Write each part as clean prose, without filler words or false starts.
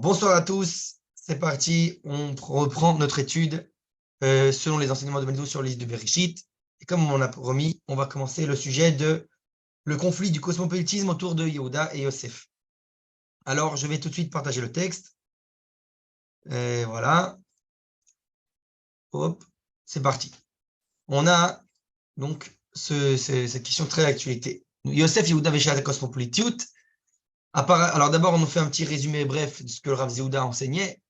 Bonsoir à tous, c'est parti, on reprend notre étude selon les enseignements de Benitou sur l'île de Bereshit. Et comme on a promis, on va commencer le sujet de le conflit du cosmopolitisme autour de Yehuda et Yosef. Alors, je vais tout de suite partager le texte. Voilà. Hop, c'est parti. On a donc cette question très d'actualité. Yosef, Yehuda, Veshat, cosmopolitut. Alors d'abord, on nous fait un petit résumé bref de ce que le Rav Yehuda enseignait.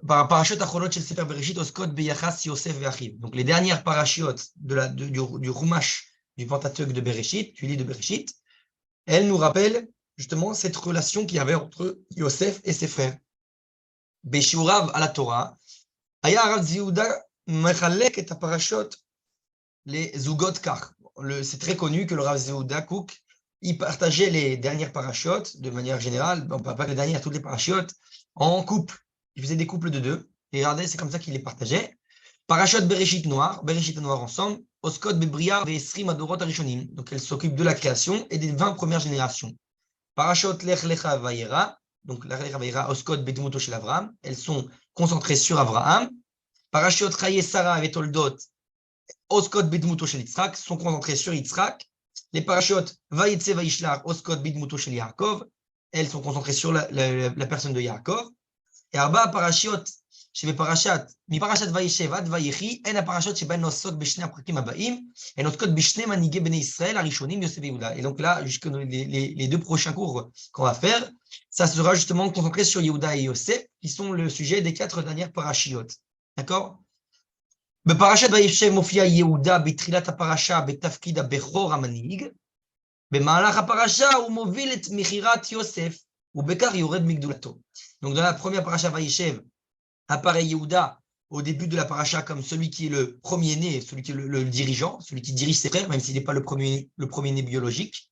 Parashot Achronot shel Sefer Bereshit oskot beyachas Yosef ve'achiv. Donc les dernières parachiotes du Chumash du Pentateuque de Bereshit, du livre de Bereshit, elles nous rappellent justement cette relation qu'il y avait entre Yosef et ses frères. Beshurav à la Torah, Aya Rav Yehuda mechalek et parashot les zugot kach. C'est très connu que le Rav Yehuda Kook, il partageait les dernières parachiotes de manière générale, pas les dernières, toutes les parachiotes, en couple. Il faisait des couples de deux. Et regardez, c'est comme ça qu'il les partageait. Parachute Bereshit noir ensemble. Oskot Bebria Ve'esrim Adorot Arishonim. Donc elle s'occupe de la création et des 20 premières générations. Parachute Lech Lecha Vayera. Donc Lech Lecha Vayera, Oskot Bedmuto Shel Avram. Elles sont concentrées sur Abraham. Parachute Chaye Sarah Vetoldot. Oskot Bedmuto Shel Yitzhak. Sont concentrées sur Yitzhak. Les parachutes Vayetze Vayishlar. Oskot Bedmuto Shel Yaakov. Elles sont concentrées sur la personne de Yaakov. Et Arba parashiot, chez Parashat, mi Parashat Vayeshev ad Vayechi, en parashot sheben nosot b'shnei aprakim habaim, en oskot b'shnei manigei bnei Israël, arishonim Yosef et Yehuda. Et donc là, jusque les deux prochains cours qu'on va faire, ça sera justement concentré sur Yehuda et Yosef, qui sont le sujet des 4 dernières parashiot. D'accord? Parashat Vayeshev mofia Yehuda b'trilat parasha b'tafkid habechor hamanig, במהלך הפרשה הוא מוביל את מכירת יוסף, ובכך יורד מגדולתו. Donc dans la première parasha Vayeshev, apparaît Yehuda au début de la parasha comme celui qui est le premier-né, celui qui est le dirigeant, celui qui dirige ses frères, même s'il n'est pas le premier-né biologique.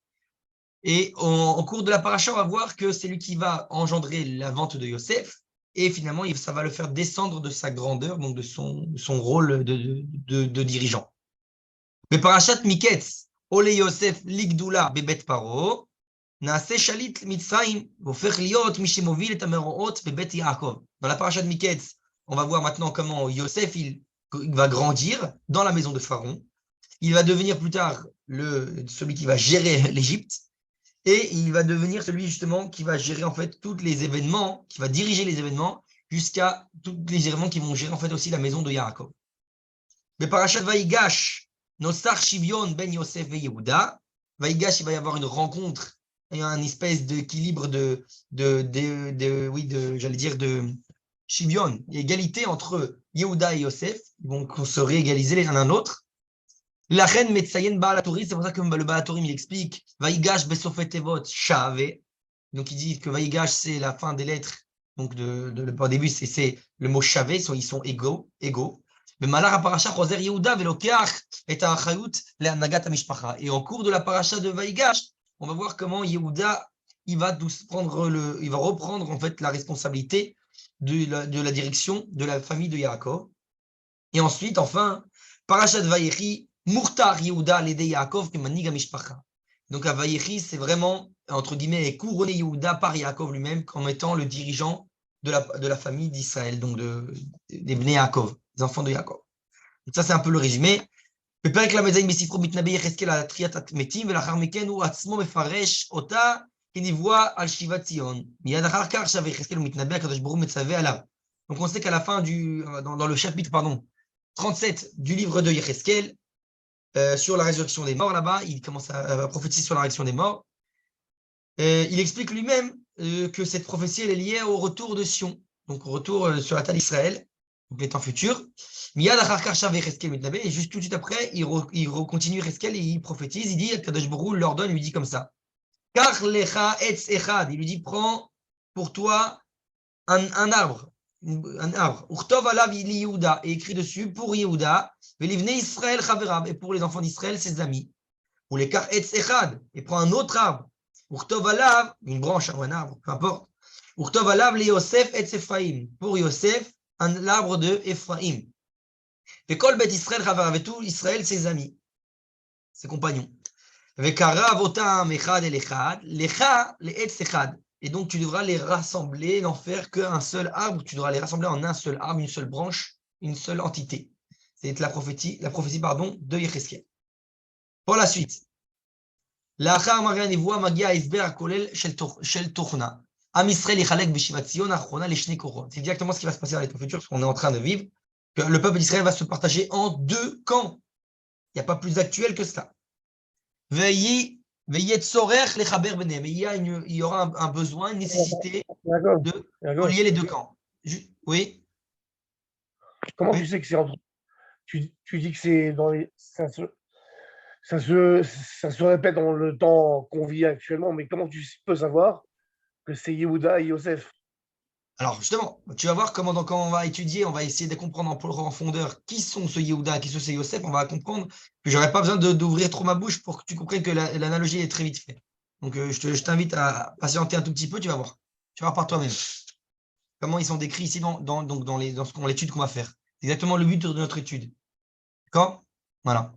Et en cours de la parasha, on va voir que c'est lui qui va engendrer la vente de Yosef, et finalement, ça va le faire descendre de sa grandeur, donc de son rôle de dirigeant. Mais parashat Miketz, Ole Yosef Ligdula Bebet Paro, נעשה שליט מצרים, והופך להיות מי שמוביל את המאורעות בבית יעקב. Dans la paracha de Miketz, on va voir maintenant comment Yosef il va grandir dans la maison de Pharaon. Il va devenir plus tard celui qui va gérer l'Égypte, et il va devenir celui justement qui va gérer en fait tous les événements, qui va diriger les événements jusqu'à tous les événements qui vont gérer en fait aussi la maison de Yaakov. Mais parachat Vaïgash, Nosar Shivion ben Yosef et Yehuda. Vaïgash, il va y avoir une rencontre, et un espèce d'équilibre j'allais dire, de Shivion, égalité entre Yehuda et Yosef. Ils vont se réégaliser les uns à l'autre. La reine Metsayen Baal HaTurim, c'est pour ça que le Baal HaTurim, il explique Vaïgash Besofet Evot Shave. Donc il dit que Vaïgash, c'est la fin des lettres. Donc au début, c'est le mot Shave, ils sont égaux. Mais Malar HaParasha Choser Yehuda Velokeach et Achayut le'anagat hamishpacha. Et en cours de la parasha de Vaïgash, on va voir comment Yehuda il va reprendre en fait la responsabilité de la direction de la famille de Yaakov. Et ensuite, enfin, parashat Vayechi, Murtar Yehuda l'ede Yaakov kemanig hamishpacha. Donc à Vayechi, c'est vraiment, entre guillemets, couronné Yehuda par Yaakov lui-même comme étant le dirigeant de la famille d'Israël, donc des Bnei Yaakov, des enfants de Yaakov. Donc ça, c'est un peu le résumé. בפרק ל"ז בספרו מתנבא יחזקאל על תחיית המתים, ולאחר מכן הוא עצמו מפרש אותה כנבואה על שיבת ציון. מיד אחר כך, עכשיו יחזקאל הוא מתנבא, הקדוש ברוך הוא מצווה עליו. Donc on sait qu'à la fin dans le chapitre 37 du livre de Yecheskel, sur la résurrection des morts, là-bas, il commence à prophétiser sur la résurrection des morts. Il explique lui-même que cette prophétie elle est liée au retour de Sion, donc au retour sur la terre d'Israël, donc les temps futurs. Et juste tout de suite après, il continue Yecheskel et il prophétise, il dit, Kadosh Baruch Hu l'ordonne, il lui dit comme ça. Kach lecha etz echad, il lui dit, prends pour toi un arbre, Urtov alav li Yehuda, et écrit dessus pour Yehuda, velivnei Israël chaverav, et pour les enfants d'Israël, ses amis. Ou les kach etz echad, et prends un autre arbre, Urtov alav, une branche ou un arbre, peu importe. Urtov alav li Yosef etz Ephraim, pour Yosef, l'arbre de Ephraim. Et kol bet Israël chaverav, et tout Israël, ses amis, ses compagnons. Vekarav otam echad el echad, lecha le etz echad. et donc tu devras les rassembler, n'en faire qu'un seul arbre, tu devras les rassembler en un seul arbre, une seule branche, une seule entité. C'est la prophétie de Yecheskel. Pour la suite, לאחר מראה הנבואה מגיע ההסבר הכולל של תוכנה. עם ישראל יחלק בשיבת ציון האחרונה לשני כוחות. C'est exactement ce qui va se passer dans les temps futurs, ce qu'on est en train de vivre, que le peuple d'Israël va se partager en deux camps. Il n'y a pas plus actuel que ça. Il y aura un besoin, une nécessité de relier les deux camps. Oui. Comment tu sais que c'est entre... Tu dis que c'est dans les... Ça se répète dans le temps qu'on vit actuellement, mais comment tu peux savoir que c'est Yehuda et Yosef? Alors justement, tu vas voir comment quand on va étudier, on va essayer de comprendre en profondeur qui sont ce Yehuda, qui sont ce Yosef, on va comprendre que j'aurais pas besoin d'ouvrir trop ma bouche pour que tu comprennes que l'analogie est très vite faite. Donc je t'invite à patienter un tout petit peu, tu vas voir. Tu vas voir par toi-même comment ils sont décrits ici dans l'étude qu'on va faire. C'est exactement le but de notre étude. D'accord? Voilà.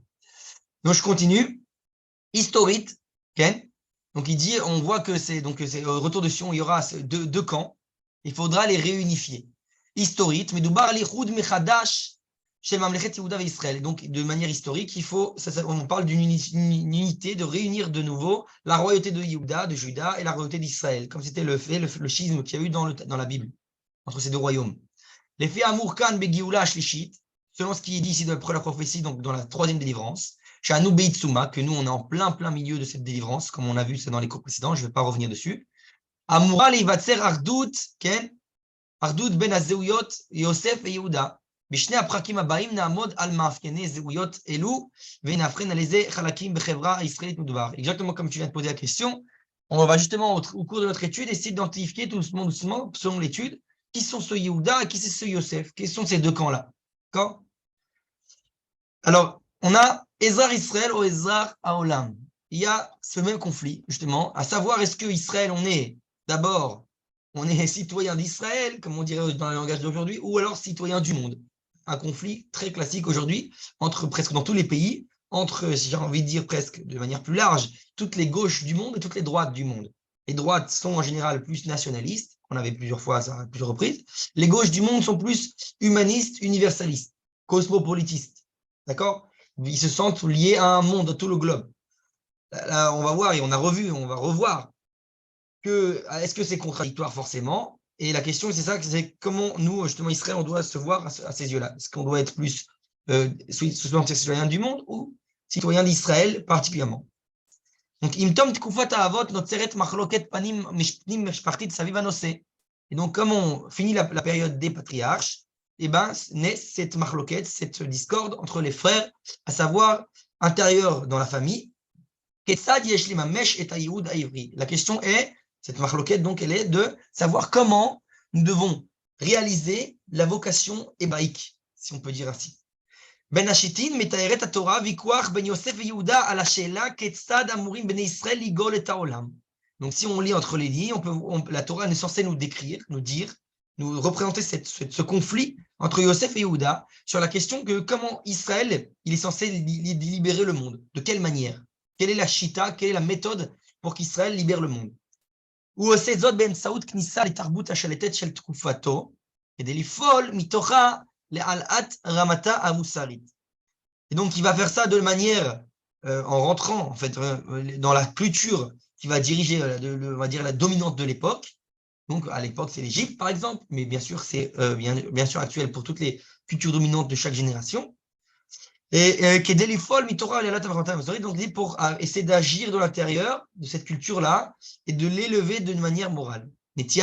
Donc je continue. Historite, okay. Donc il dit, on voit que c'est au retour de Sion, il y aura deux camps. Il faudra les réunifier. Historite, מדובר על איחוד מחדש של ממלכת יהודה וישראל. Donc, de manière historique, on parle d'une unité, de réunir de nouveau la royauté de Juda et la royauté d'Israël, comme c'était le schisme qu'il y a eu dans la Bible, entre ces deux royaumes. Les faits amour kan begioula shlishit, selon ce qui est dit ici après la prophétie, donc dans la troisième délivrance, chez Anou Beitsuma, que nous, on est en plein milieu de cette délivrance, comme on a vu ça dans les cours précédents, je ne vais pas revenir dessus. אמורה להיווצר אחדות, כן? אחדות בין הזהויות יוסף ויהודה. בשני הפרקים הבאים נעמוד על מאפייני זהויות אלו, ונאבחן על איזה חלקים בחברה הישראלית מדובר. Exactement comme tu viens de poser la question, on va justement au cours de notre étude essayer d'identifier doucement, selon l'étude, qui sont ceux Yehuda et qui sont ceux Yosef, quels sont ces deux camps-là. D'accord? Alors, on a Ezra Israël ou Ezra Haolam. Il y a ce même conflit, justement, à savoir est-ce que Israël, d'abord, on est citoyen d'Israël, comme on dirait dans le langage d'aujourd'hui, ou alors citoyen du monde. Un conflit très classique aujourd'hui, entre presque dans tous les pays, entre, si j'ai envie de dire presque de manière plus large, toutes les gauches du monde et toutes les droites du monde. Les droites sont en général plus nationalistes, on avait plusieurs fois ça à plusieurs reprises. Les gauches du monde sont plus humanistes, universalistes, cosmopolitistes. D'accord? Ils se sentent liés à un monde, à tout le globe. Là, on va voir et on va revoir est-ce que c'est contradictoire forcément? Et la question, c'est comment nous, justement, Israël, on doit se voir à ces yeux-là. Est-ce qu'on doit être plus citoyen du monde ou citoyen d'Israël particulièrement? Donc, imtom tkufat avot notzeret machloket panim mishpnim mishpachtit saviv hanoseh. Et donc, comme on finit la période des patriarches, eh ben, naît cette machloket, cette discorde entre les frères, à savoir intérieur dans la famille. Ketzad yesh li mamesh et hayehud haivri. La question est, cette machloquette, donc, elle est de savoir comment nous devons réaliser la vocation hébraïque, si on peut dire ainsi. Ben Hashitin, metaeret Torah, vikuach ben Yosef et Yehuda à la sheila ketzad amurim ben Israël ligol et haolam. Donc, si on lit entre les lignes, la Torah est censée nous décrire, nous dire, nous représenter ce conflit entre Yosef et Yehuda sur la question que comment Israël, il est censé libérer le monde. De quelle manière? Quelle est la shita, quelle est la méthode pour qu'Israël libère le monde? הוא עושה זאת באמצעות כניסה לתרבות השלטת של תקופתו, כדי לפעול מתוכה להעלאת רמתה המוסרית. Et donc, il va faire ça de manière, en rentrant, en fait, dans la culture qui va diriger, on va dire, la dominante de l'époque. Donc, à l'époque, c'est l'Égypte, par exemple, mais bien sûr, c'est bien sûr actuel pour toutes les cultures dominantes de chaque génération. Et donc dit pour essayer d'agir de l'intérieur de cette culture-là et de l'élever d'une manière morale. Donc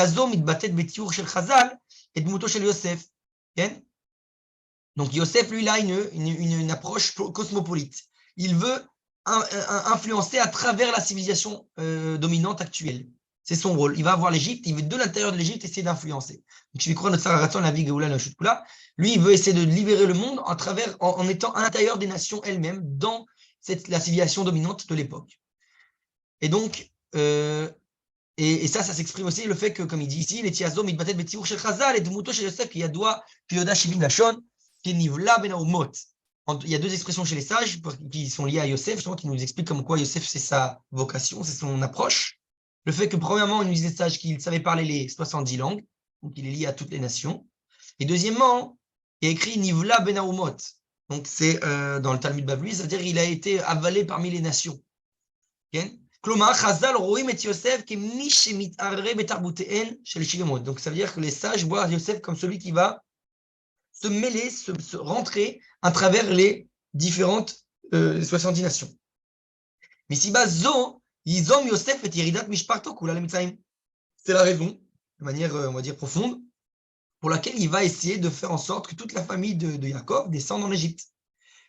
Yosef, lui, il a une approche cosmopolite. Il veut influencer à travers la civilisation dominante actuelle. C'est son rôle. Il va avoir l'Égypte, il veut de l'intérieur de l'Égypte essayer d'influencer. Donc, je vais croire notre Saraton, la vie Géoula, la chute Kula. Lui, il veut essayer de libérer le monde en étant à l'intérieur des nations elles-mêmes, dans la civilisation dominante de l'époque. Et donc, et ça s'exprime aussi le fait que, comme il dit ici, les Tiazom, Mitbatet, Betiur, Shel Chazal, et Dmuto, Shel Yosef, qui Yadoua, Yoda, Shivim, Lachon, qui Nivla, Ben Aumot. Il y a deux expressions chez les sages qui sont liées à Yosef, justement, qui nous expliquent comme quoi Yosef, c'est sa vocation, c'est son approche. Le fait que, premièrement, il nous disait sage qu'il savait parler les 70 langues, donc il est lié à toutes les nations. Et deuxièmement, il y a écrit Nivla ben Aumot. Donc c'est dans le Talmud Bavli, c'est-à-dire qu'il a été avalé parmi les nations. כלומר, חז"ל רואים את יוסף כמי שמתערב בתרבותיהן של 70. Donc ça veut dire que les sages voient Yosef comme celui qui va se mêler, se rentrer à travers les différentes 70 nations. מסיבה זו, ייזום יוסף את ירידת משפחתו כולה למצרים. C'est la raison, de manière, on va dire, profonde, pour laquelle il va essayer de faire en sorte que toute la famille de Yaakov descende en Égypte.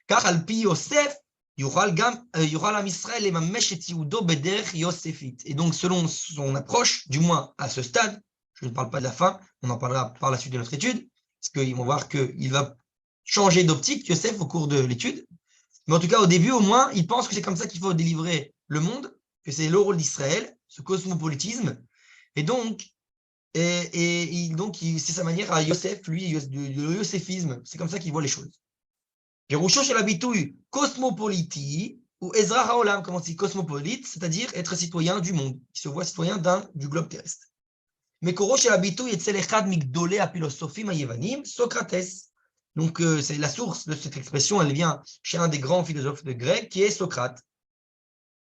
Car על פי יוסף, יוכל עם ישראל לממש את ייעודו בדרך יוספית. Et donc, selon son approche, du moins à ce stade, je ne parle pas de la fin, on en parlera par la suite de notre étude, parce qu'ils vont voir qu'il va changer d'optique, Yosef, au cours de l'étude. Mais en tout cas, au début, au moins, il pense que c'est comme ça qu'il faut délivrer le monde, que c'est le rôle d'Israël, ce cosmopolitisme. Et donc, c'est sa manière à Yosef, lui, le yosefisme. C'est comme ça qu'il voit les choses. Piroucho chez l'habitude cosmopoliti ou Ezra Haolam, comment on dit cosmopolite, c'est-à-dire être citoyen du monde, qui se voit citoyen du globe terrestre. Mais Koro chez l'habitude est Echad Migdolé à philosophie Mayevanim, Socrates. Donc, c'est la source de cette expression, elle vient chez un des grands philosophes de grec, qui est Socrate.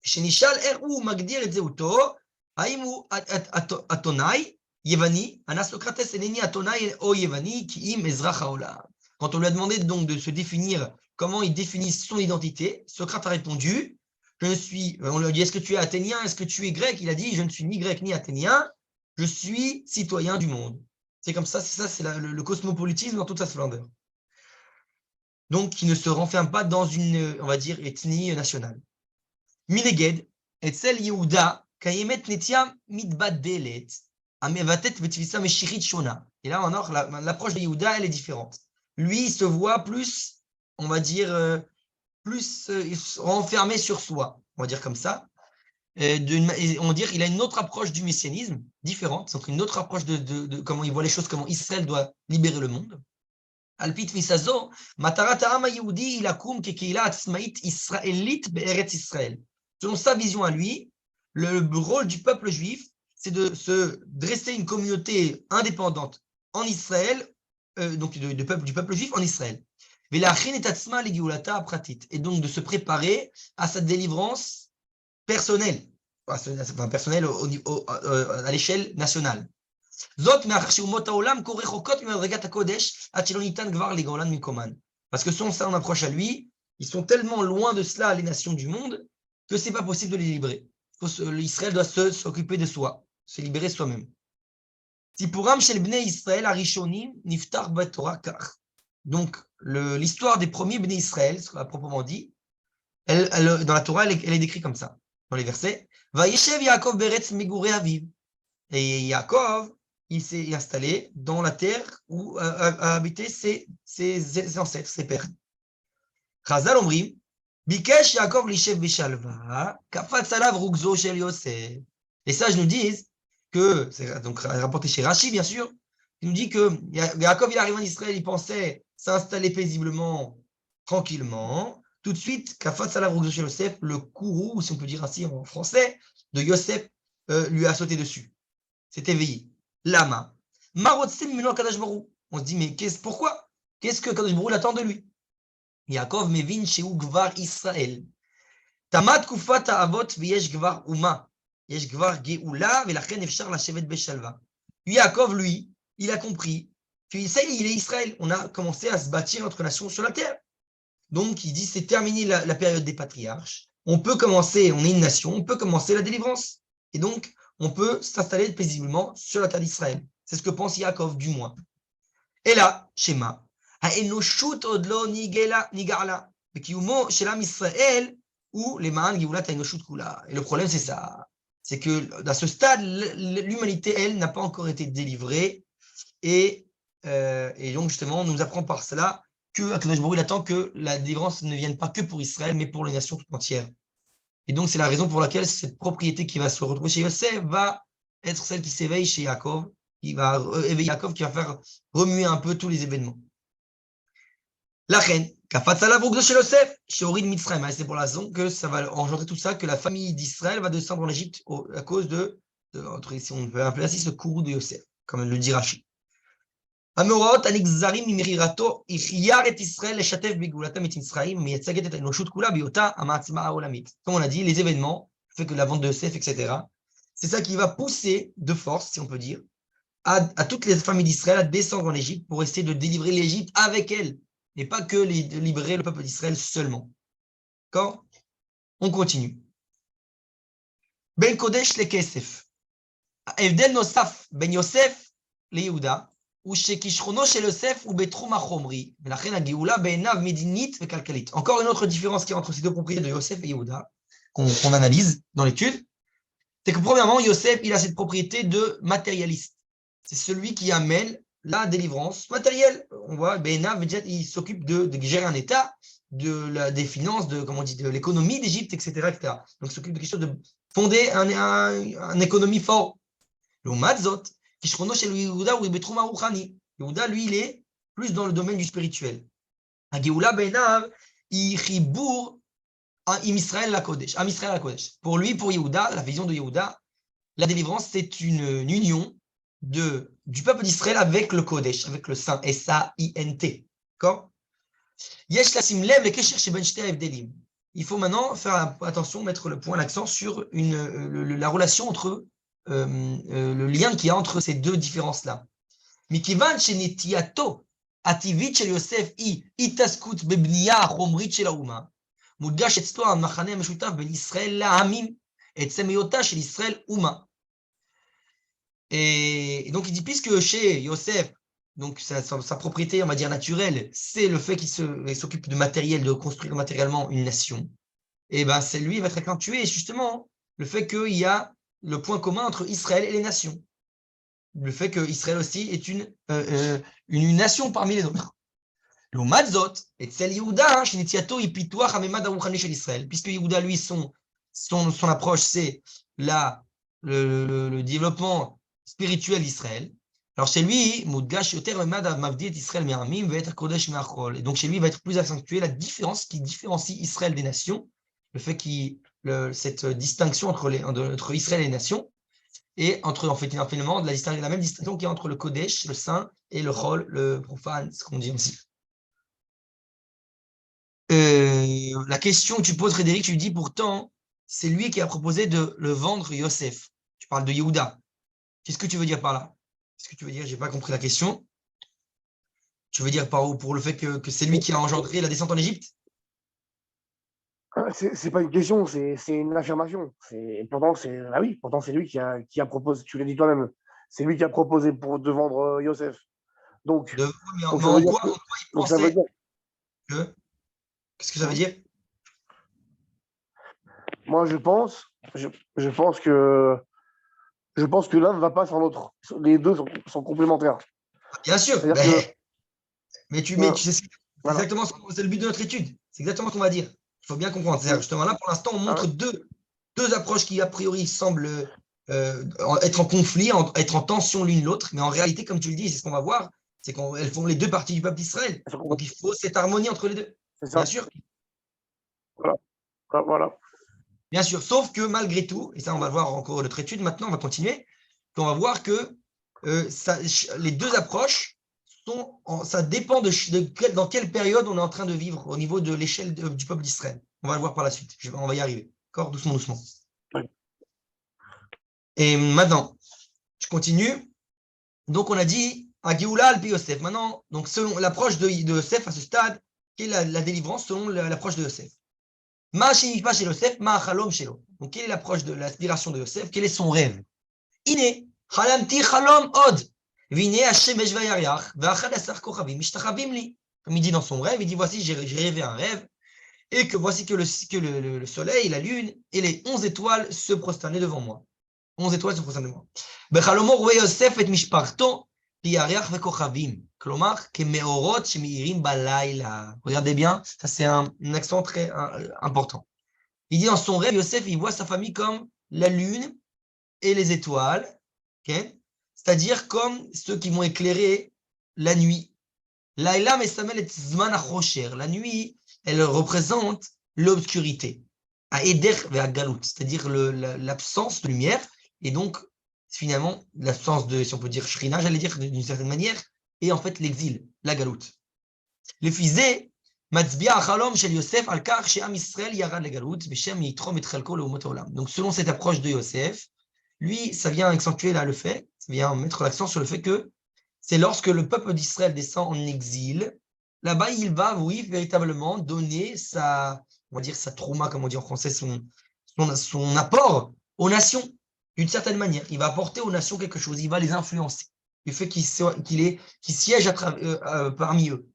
Chez Nishal, Erou Magdir et Zeuto, Aïmou Atonai, Yevani, Ana Socrates, Eneni Atonai, O Yevani, Kiim Ezra Haolam. Quand on lui a demandé donc de se définir, comment il définit son identité, Socrate a répondu, on lui a dit, est-ce que tu es athénien, est-ce que tu es grec? Il a dit, je ne suis ni grec ni athénien, je suis citoyen du monde. C'est comme ça, c'est le cosmopolitisme dans toute sa splendeur. Donc, qui ne se renferme pas dans une, on va dire, ethnie nationale. Mineged, Etzel Yehuda, Kayemet Netia Mitbadelet, Amevatet Betvisa Meshirit Shona. Et là, maintenant, l'approche de Yehuda, elle est différente. Lui, il se voit plus, on va dire, renfermé sur soi, on va dire comme ça. On va dire qu'il a une autre approche du messianisme, différente, donc une autre approche de comment il voit les choses, comment Israël doit libérer le monde. Alpit Misazo, Matarat Ha'am Yehudi ilakum kekeila atzmaït israélite be'eretz Israël. Selon sa vision à lui, le rôle du peuple juif, c'est de se dresser une communauté indépendante en Israël, donc du peuple juif en Israël. Et donc de se préparer à sa délivrance personnelle, personnelle à l'échelle nationale. Parce que son approche à lui, ils sont tellement loin de cela, les nations du monde, que ce n'est pas possible de les libérer. Israël doit s'occuper de soi, se libérer soi-même. Donc, l'histoire des premiers Bnei Israël, à proprement dit, dans la Torah, elle est décrite comme ça, dans les versets. Vayeshev Yaakov beretz megurei aviv. Et Yaakov, il s'est installé dans la terre où habitaient ses ancêtres, ses pères. Chazal omrim, bikesh Yaakov lishev bishalva, kafatz alav rugzo shel Yosef. Les sages nous disent que, c'est donc rapporté chez Rashi, bien sûr, il nous dit que Yaakov, il arrive en Israël, il pensait s'installer paisiblement, tranquillement. Tout de suite, kafatz alav rugzo shel Yosef, le courroux, si on peut dire ainsi en français, de Yosef lui a sauté dessus. C'est éveillé. Lama. Marotsim mino Kadosh Baruch. On se dit, mais pourquoi? Qu'est-ce que Kadosh Baruch attend de lui? Yaakov mevin sheu gvar Israël. Tamad kufat ha'avot v'yesh gvar uma. Yesh gvar geula v'lachen efshar lashevet beshalva. Yaakov, lui, il a compris que ça y est, il est Israël. On a commencé à se bâtir notre nation sur la terre. Donc, il dit, c'est terminé la période des patriarches. On peut commencer, on est une nation, on peut commencer la délivrance. Et donc, on peut s'installer paisiblement sur la terre d'Israël. C'est ce que pense Yaakov, du moins. Et là, schéma. Et le problème, c'est ça. C'est que dans ce stade, l'humanité, elle, n'a pas encore été délivrée. Et donc, justement, on nous apprend par cela que Akadosh Baruch Hu, il attend que la délivrance ne vienne pas que pour Israël, mais pour les nations tout entières. Et donc, c'est la raison pour laquelle cette propriété qui va se retrouver chez Yosef va être celle qui s'éveille chez Yaakov, qui va éveiller Yaakov, qui va faire remuer un peu tous les événements. La reine, Kafatzalav chez Yosef, chez Orid Mitzrayim. C'est pour la raison que ça va engendrer tout ça, que la famille d'Israël va descendre en Égypte à cause si on peut appeler ainsi, ce courroux de Yosef, comme le dit Rashi. המאורעות הנגזרים ממכירתו חייב את ישראל לשתף בגאולתם את מצרים, מייצגת את האנושות כולה בהיותה המעצמה העולמית. Comme on a dit, les événements, le fait que la vente de Yosef, etc., c'est ça qui va pousser de force, si on peut dire, à toutes les familles d'Israël à descendre en Égypte pour essayer de délivrer l'Égypte avec elle, et pas que de libérer le peuple d'Israël seulement. D'accord? On continue. Ben Kodesh le Kesef. ההבדל נוסף בין יוסף ליהודה, הוא שכישרונו של יוסף הוא בתחום החומרי, ולכן הגאולה בעיניו מדינית וכלכלית. Encore une autre différence qui est entre ces deux propriétés de Yosef et Yehuda, qu'on analyse dans l'étude, c'est que premièrement, Yosef, il a cette propriété de matérialiste. C'est celui qui amène la délivrance matérielle. On voit, Benav, il s'occupe de gérer un État, des finances, de l'économie d'Égypte, etc., etc. Donc, il s'occupe de quelque chose de fonder une économie fort. Le Matzot, Yehuda, lui, il est plus dans le domaine du spirituel. Geoula Benav, il chibour Im Israël la Kodesh. Pour lui, pour Yehuda, la vision de Yehuda, la délivrance, c'est une union du peuple d'Israël avec le Kodesh, avec le Saint, S-A-I-N-T. D'accord? Il faut maintenant faire attention, mettre l'accent sur la relation entre le lien qu'il y a entre ces deux différences-là. מכיוון שנטייתו הטבעית של יוסף היא התעסקות בבנייה החומרית של האומה, מודגש אצלו המחנה המשותף בין ישראל לעמים, עצם היותה של ישראל אומה. Et donc il dit, puisque chez Yosef, donc sa propriété, on va dire naturelle, c'est le fait qu'il s'occupe de matériel, de construire matériellement une nation, et ben c'est lui qui va être accentué justement le fait qu'il y a le point commun entre Israël et les nations. Le fait qu'Israël aussi est une nation parmi les autres. לעומת זאת, אצל יהודה, שנטייתו היא פיתוח הממד הרוחני של ישראל, puisque Yehuda, lui, son approche, c'est le développement spirituel d'Israël. Alors chez lui, מודגש יותר הממד המבדיל את ישראל מהעמים ואת הקודש מהחול. Et donc chez lui, il va être plus accentué la différence qui différencie Israël des nations, le fait cette distinction entre Israël et les nations, et finalement la même distinction qui est entre le Kodesh, le saint, et le Chol, le profane, ce qu'on dit aussi. La question que tu poses, Frédéric, tu dis pourtant, c'est lui qui a proposé de le vendre Yosef. Tu parles de Yehuda. Qu'est-ce que tu veux dire par là? Qu'est-ce que tu veux dire? Je n'ai pas compris la question. Tu veux dire pour le fait que c'est lui qui a engendré la descente en Égypte? C'est pas une question, c'est une affirmation. Pourtant, c'est lui qui a proposé, tu l'as dit toi-même, c'est lui qui a proposé de vendre Yosef. Donc, ça veut dire qu'est-ce que ça veut dire? Moi, je pense que l'un ne va pas sans l'autre. Les deux sont complémentaires. Bien sûr, mais tu sais, c'est exactement c'est le but de notre étude. C'est exactement ce qu'on va dire. Il faut bien comprendre. C'est justement là, pour l'instant, on montre deux approches qui, a priori, semblent être en conflit, être en tension l'une l'autre, mais en réalité, comme tu le dis, c'est ce qu'on va voir, c'est qu'elles font les deux parties du peuple d'Israël. Donc, il faut cette harmonie entre les deux. Bien sûr. Voilà. Bien sûr, sauf que malgré tout, et ça, on va le voir encore dans notre étude, maintenant, on va continuer, on va voir que les deux approches, ça dépend dans quelle période on est en train de vivre au niveau de l'échelle du peuple d'Israël. On va le voir par la suite. On va y arriver. D'accord? Doucement, doucement. Oui. Et maintenant, je continue. Donc, on a dit à Géoula al-Pi Yosef. Maintenant, donc, selon l'approche de Yosef à ce stade, quelle est la délivrance selon l'approche de Yosef? Ma she'ifma shel Yosef, ma chalom shelo. Donc, quelle est l'approche de l'aspiration de Yosef? Quel est son rêve? Ine, chalamti chalom od. Comme il dit dans son rêve, il dit voici, j'ai rêvé un rêve, et que voici que le soleil, la lune et les 11 étoiles se prosternaient devant moi. 11 étoiles se prosternaient devant moi. Regardez bien, ça c'est un accent très important. Il dit dans son rêve, Yosef, il voit sa famille comme la lune et les étoiles, okay? C'est-à-dire comme ceux qui vont éclairer la nuit. Laïla mesamel et zman achosher. La nuit, elle représente l'obscurité. À eder vers galout, c'est-à-dire l'absence de lumière, et donc finalement l'absence de, si on peut dire, shrina, j'allais dire d'une certaine manière, et en fait l'exil, la galoute. לפי זה, מצביע החלום של יוסף על כך שעם ישראל ירד לגלות, בשם יתרום את חלקו לאומות העולם. Donc, selon cette approche de Yosef, lui, ça vient accentuer là le fait, ça vient mettre l'accent sur le fait que c'est lorsque le peuple d'Israël descend en exil, là-bas, il va, oui, véritablement donner sa, on va dire sa trauma, comme on dit en français, son apport aux nations, d'une certaine manière. Il va apporter aux nations quelque chose, il va les influencer, du fait qu'il siège parmi eux.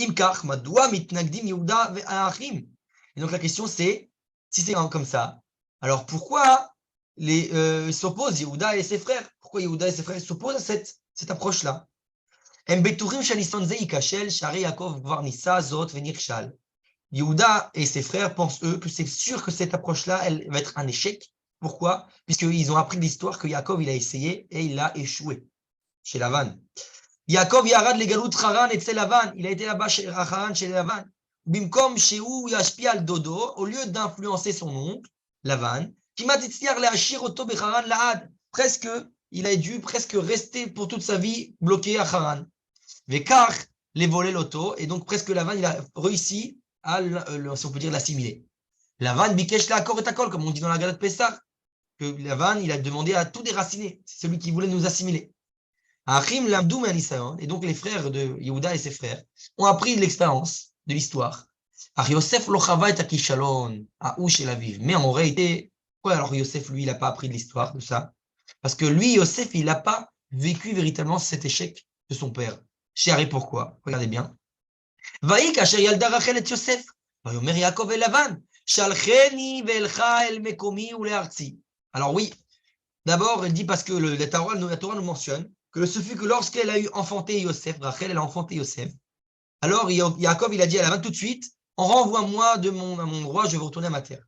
Imkar, Madoua, Mitnagdim, Yehuda, Ve'achim. Et donc la question c'est, si c'est comme ça, alors pourquoi s'opposent Yehuda et ses frères? Pourquoi Yehuda et ses frères s'opposent à cette approche-là? Yehuda et ses frères pensent, eux, que c'est sûr que cette approche-là, elle va être un échec. Pourquoi? Puisqu'ils ont appris de l'histoire que Yaakov, il a essayé et il a échoué chez Lavan. Yaakov yarad legalut Haran et Lavan. Il a été là-bas chez Haran, chez Lavan. Bimkom shehu yashpi al dodo, au lieu d'influencer son oncle, Lavan, kimat itzliach leashir oto becharan laad. Presque, il a dû presque rester pour toute sa vie bloqué à Haran. Vekar les volé l'auto, et donc presque Lavan, il a réussi à, si on peut dire, l'assimiler. Lavan bikesh la'akor et akol, comme on dit dans la Galat Pessah, que Lavan, il a demandé à tout déraciner. C'est celui qui voulait nous assimiler. Et donc les frères de Yehuda et ses frères ont appris de l'expérience, de l'histoire. Mais en réalité, pourquoi alors Yosef, lui, il n'a pas appris de l'histoire de ça? Parce que lui, Yosef, il n'a pas vécu véritablement cet échec de son père. Chéri, pourquoi? Regardez bien. Alors oui, d'abord, elle dit parce que la Torah nous mentionne que ce fut que lorsqu'elle a eu enfanté Yosef, Rachel, elle a enfanté Yosef, alors Yaakov, il a dit à Lavan tout de suite, renvoie-moi à mon endroit, je vais retourner à ma terre.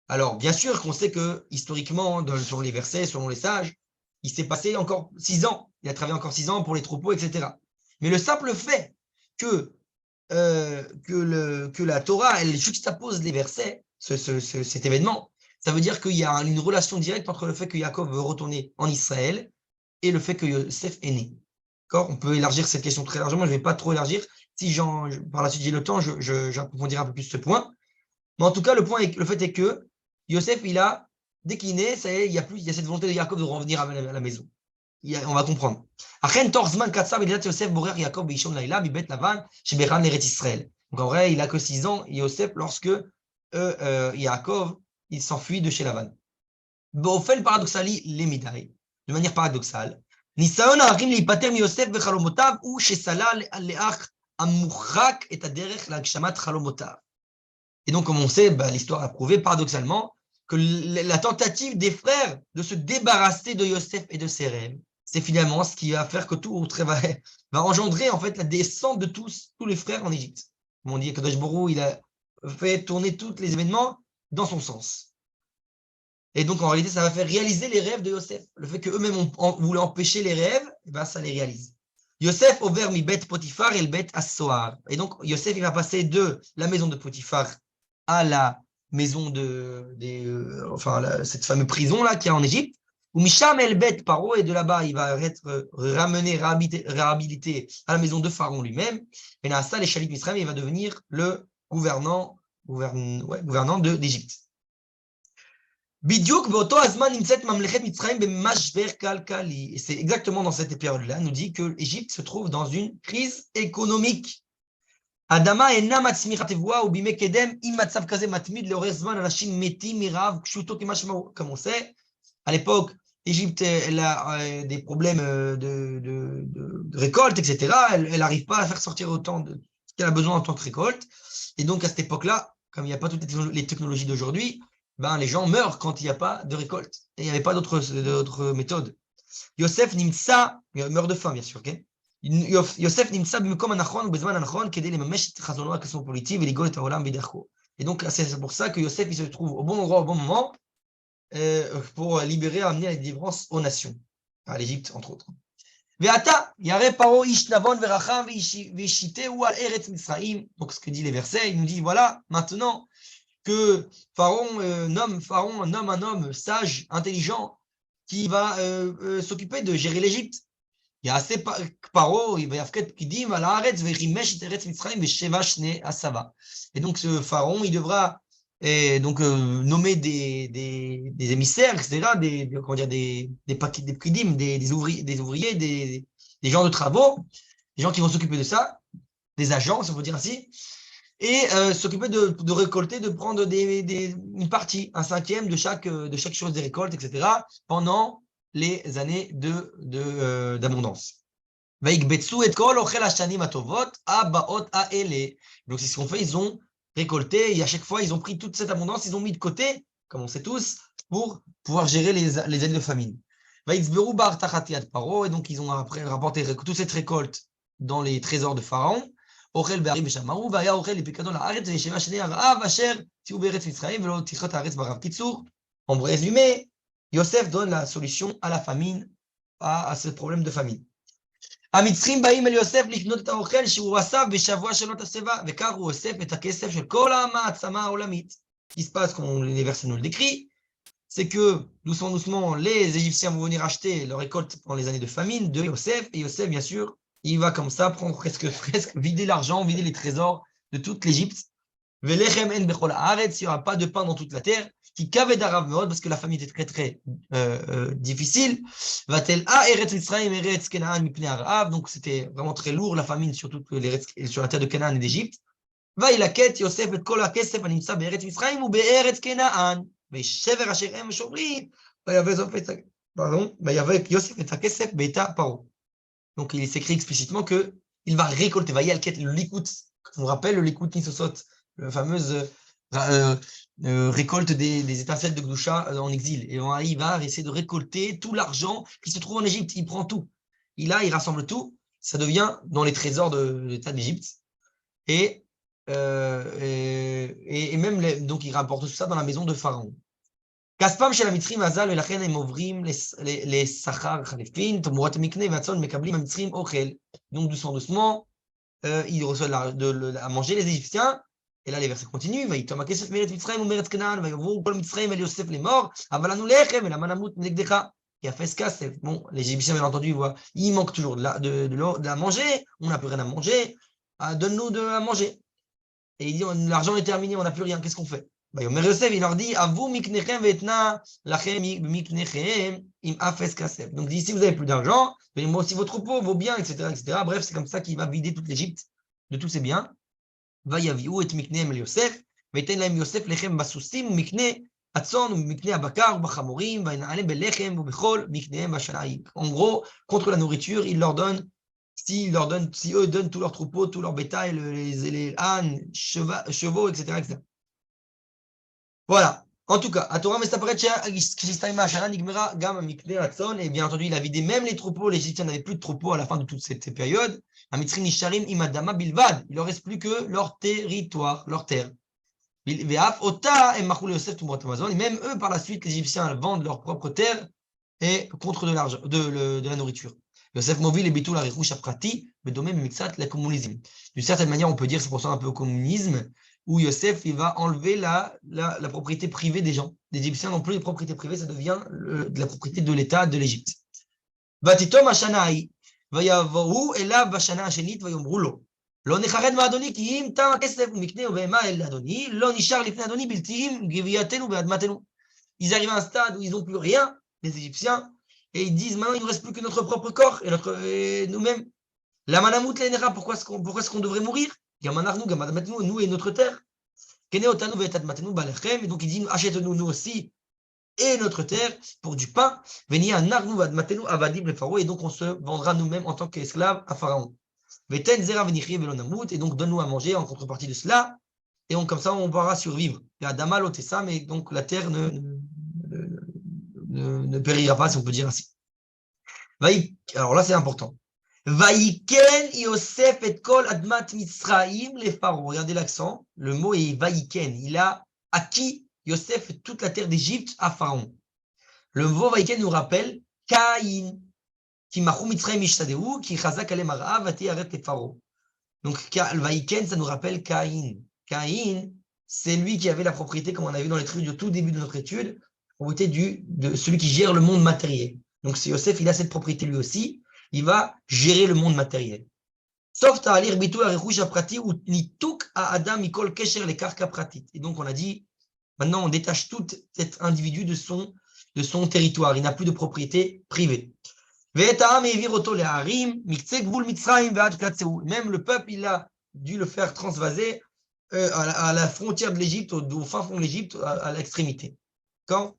Alors, bien sûr qu'on sait que, historiquement, selon les versets, selon les sages, il s'est passé encore 6 ans. Il a travaillé encore 6 ans pour les troupeaux, etc. Mais le simple fait que la Torah, elle juxtapose les versets, cet événement, ça veut dire qu'il y a une relation directe entre le fait que Yaakov veut retourner en Israël et le fait que Yosef est né. On peut élargir cette question très largement, je ne vais pas trop élargir. Si par la suite j'ai le temps, j'approfondirai un peu plus ce point. Mais en tout cas, le fait est que Yosef, dès qu'il naît, ça y est, il y a cette volonté de Yaakov de revenir à la maison. On va comprendre. Donc en vrai, il n'a que 6 ans, Yosef, lorsque Yaakov, il s'enfuit de chez Lavan. De manière paradoxale, ניסיון האחים להיפטר מיוסף וחלומותיו הוא שסלל לאח המוחרק את הדרך להגשמת חלומותיו. Et donc, comme on sait, l'histoire a prouvé paradoxalement que la tentative des frères de se débarrasser de Yosef et de ses rêves, c'est finalement ce qui va faire que tout va engendrer en fait la descente de tous les frères en Égypte. Comme on dit, Kadosh Borou, il a fait tourner tous les événements dans son sens. Et donc, en réalité, ça va faire réaliser les rêves de Yosef. Le fait qu'eux-mêmes voulaient empêcher les rêves, ça les réalise. Yosef over mi bet Potiphar et le bet Assoar. Et donc, Yosef, il va passer de la maison de Potiphar à la maison cette fameuse prison-là qu'il y a en Égypte. Ou Misham el bet Paro, et de là-bas, il va être réhabilité à la maison de Pharaon lui-même. Et Naassa, les Chalit Misraim, il va devenir le gouvernant d'Égypte. Et c'est exactement dans cette période-là, nous dit que l'Égypte se trouve dans une crise économique. Comme on sait, à l'époque, l'Égypte a des problèmes de récolte, etc. Elle n'arrive pas à faire sortir autant de ce qu'elle a besoin en tant que récolte. Et donc, à cette époque-là, comme il n'y a pas toutes les technologies d'aujourd'hui, les gens meurent quand il n'y a pas de récolte. Et il n'y avait pas d'autres méthodes. Yosef Nimsa meurt de faim, bien sûr. Okay? Yosef Nimsa b'mekom hanachon ובזמן הנכון כדי לממש את חזונו הקוסמופוליטי ולגאול את העולם בדרכו. Et donc, c'est pour ça que Yosef il se trouve au bon endroit, au bon moment, pour libérer, amener la délivrance aux nations, à l'Égypte, entre autres. Ve'ata, yare paro ish navon veracham ve'ishiteu al eretz Misraim. Donc, ce que dit les versets, il nous dit, voilà, maintenant que Pharaon nomme un homme sage, intelligent, qui va s'occuper de gérer l'Égypte. Il y a assez paro, il va y avoir pkidim al haaretz ve'rimesh et eretz Misraim ve'sheva shnei asava. Et donc, ce Pharaon, il devra nommer des émissaires, etc., comment dire, des pkidim, des ouvriers, des gens de travaux, des gens qui vont s'occuper de ça, des agents, si on peut dire ainsi, et s'occuper de récolter, de prendre une partie, un cinquième de chaque chose des récoltes, etc., pendant les années d'abondance. Donc, c'est ce qu'on fait, ils ont récolté, et à chaque fois, ils ont pris toute cette abondance, ils ont mis de côté, comme on sait tous, pour pouvoir gérer les années de famine. Et donc, ils ont après rapporté toute cette récolte dans les trésors de Pharaon. En résumé, Yosef donne la solution à la famine, à ce problème de famine. המצרים באים אל יוסף לקנות את האוכל שהוא אסף בשבוע שנות השיבה, וכך הוא אוסף את הכסף של כל המעצמה העולמית. Ce qui se passe, comme les versets nous le décrivent, c'est que doucement, doucement, les Égyptiens vont venir acheter leur récolte pendant les années de famine de Yosef, et Yosef, bien sûr, il va comme ça prendre presque vider l'argent, vider les trésors de toute l'Égypte. Velechem en bechol haaretz, il n'y aura pas de pain dans toute la terre. Qui kaved harav meod, parce que la famille était très très difficile. Vatel a eretz Mitzrayim eretz Canaan mipnei harav, donc c'était vraiment très lourd la famine sur la terre de Canaan et d'Égypte. Vailaket Yosef et kol hakesef הנמצא בארץ מצרים ובארץ כנען. וישבר אשר הם שומרים, ויבא יוסף את הכסף ביתה פרעה. Donc il s'écrit explicitement que il va récolter, vayalket le likut. On rappelle le likut nisosot, la fameuse récolte des étincelles de Gdusha en exil. Et il va essayer de récolter tout l'argent qui se trouve en Égypte. Il prend tout. Il rassemble tout. Ça devient dans les trésors de l'État d'Égypte. Et même, donc, il rapporte tout ça dans la maison de Pharaon. כספם של המצרים אזל, ולכן הם עוברים לשכר חליפין, תמורת המקנה והצאן מקבלים המצרים אוכל. Donc, doucement, doucement, ils reçoivent à manger les Égyptiens. Et là, les versets continuent. ויתום הכסף מארץ מצרים ומארץ כנען, ויבואו כל מצרים אל יוסף לאמור, אבל לנו לחם ולמה נמות נגדך. יאפס כסף. Bon, les Égyptiens, bien entendu, voient, il manque toujours de la manger, on n'a plus rien à manger, donne-nous de la manger. Et il dit, l'argent est terminé, on n'a plus rien, qu'est-ce qu'on fait? Yomer Yosef, il leur dit, Avu miknechem vetna lachem miknechem im afes kasef. Donc, ici, vous n'avez plus d'argent, donnez-moi aussi vos troupeaux, vos biens, etc., etc. Bref, c'est comme ça qu'il va vider toute l'Égypte de tous ses biens. ויביאו את מקניהם אל יוסף, ויתן להם יוסף לחם בסוסים ומקנה הצאן ומקנה הבקר ובחמורים, וינעלם בלחם ובכל מקניהם בשנאי. En gros, contre la nourriture, il leur donne, si eux donnent tous leurs troupeaux, tout leur bétail, les ânes, chevaux, etc., etc. Voilà. En tout cas, à Torah Mestaparet, et bien entendu, il a vidé même les troupeaux. Les Égyptiens n'avaient plus de troupeaux à la fin de toute cette période. Il ne leur reste plus que leur territoire, leur terre. Et même eux, par la suite, les Égyptiens vendent leur propre terre et contre de l'argent, de la nourriture. Yosef Movil et Bitul Arichush Aprati, mais de même Mixat, le communisme. D'une certaine manière, on peut dire que ça ressemble un peu au communisme, où Yosef il va enlever la propriété privée des gens. Les Égyptiens n'ont plus les propriétés privées, ça devient de la propriété de l'État de l'Égypte. Vatitom Hashanaï, Vayavohu Elav Hashana Hashenit Vayomru lo. לא נחרד מאדוני, כי אם תם הכסף ומקנה ובהמה אל אדוני, לא נשאר לפני אדוני בלתי גווייתנו ואדמתנו. Ils arrivent à un stade où ils n'ont plus rien, les Égyptiens, et ils disent maintenant il ne nous reste plus que notre propre corps et nous-mêmes. La manamut l'enera, pourquoi est-ce qu'on devrait mourir? Nous et notre terre. Et donc il dit achète-nous nous aussi et notre terre pour du pain. Et donc on se vendra nous-mêmes en tant qu'esclaves à Pharaon. Et donc donne-nous à manger en contrepartie de cela. Et comme ça on pourra survivre. Mais donc la terre ne périra pas, si on peut dire ainsi. Alors là c'est important. Vaïken Yosef et kol admat Mitzraïm les pharaons. Regardez l'accent. Le mot est Vaïken. Il a acquis Yosef toute la terre d'Égypte à Pharaon. Le mot Vaïken nous rappelle Caïn. Ki Machu Mitzrayim Ishtadeu, Ki Chazak Alem Harav, Vati Aret Lefaro. Donc, Vaïken, ça nous rappelle Caïn. Caïn, c'est lui qui avait la propriété, comme on a vu dans les trucs du tout début de notre étude, la propriété de celui qui gère le monde matériel. Donc, c'est Yosef, il a cette propriété lui aussi, il va gérer le monde matériel. Sauf ta'alir bitou arichouch aprati ou nituk à Adam mikol kesher les karka pratit. Et donc, on a dit, maintenant, on détache tout cet individu de son territoire. Il n'a plus de propriété privée. Même le peuple, il a dû le faire transvaser à la frontière de l'Égypte, au fin fond de l'Égypte, à l'extrémité. Quand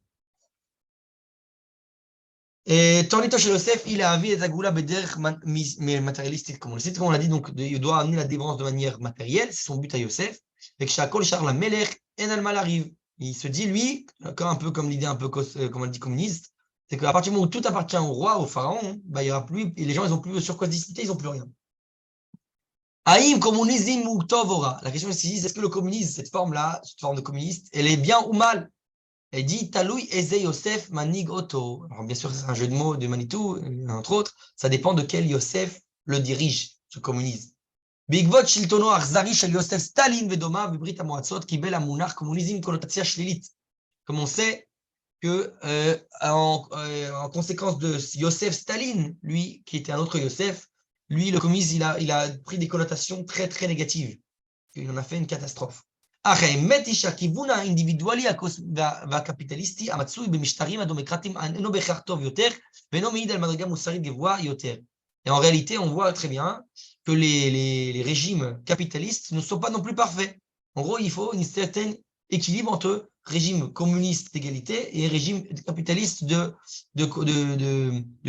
et Tornito chez Yosef, il a envie d'Agoula Beder matérialiste, comme on l'a dit, donc il doit amener la délivrance de manière matérielle, c'est son but à Yosef. Et que Shakol Charles Melech, en Almal arrive. Il se dit, lui, un peu comme l'idée un peu, comme on le dit, communiste, c'est qu'à partir du moment où tout appartient au roi, au pharaon, bah, il y aura plus, et les gens, ils n'ont plus sur quoi se discuter, ils n'ont plus rien. Aïm, communisme ou tovora. La question ici, est-ce que le communisme, cette forme-là, cette forme de communiste, elle est bien ou mal? Elle dit Taloui Eze Yosef Manig Oto. Alors, bien sûr, c'est un jeu de mots de Manitou, entre autres. Ça dépend de quel Yosef le dirige, ce communisme. Bigvot Shiltono Arzari Shel Yosef Stalin Vedoma Vibrit Amoatzot Kibel Amunach Communisme Connotatia Shlilit. Comme on sait que, en conséquence de Yosef Staline, lui, qui était un autre Yosef, lui, le communisme, il a pris des connotations très, très négatives. Il en a fait une catastrophe. אך האמת היא שהכיוון האינדיבידואלי והקפיטליסטי המצוי במשטרים הדמוקרטיים אינו בהכרח טוב יותר, ואינו מעיד על מדרגה מוסרית גבוהה יותר. Et en réalité, on voit très bien que les régimes capitalistes ne sont pas non plus parfaits. En gros, il faut un certain équilibre entre régime communiste d'égalité et régime capitaliste de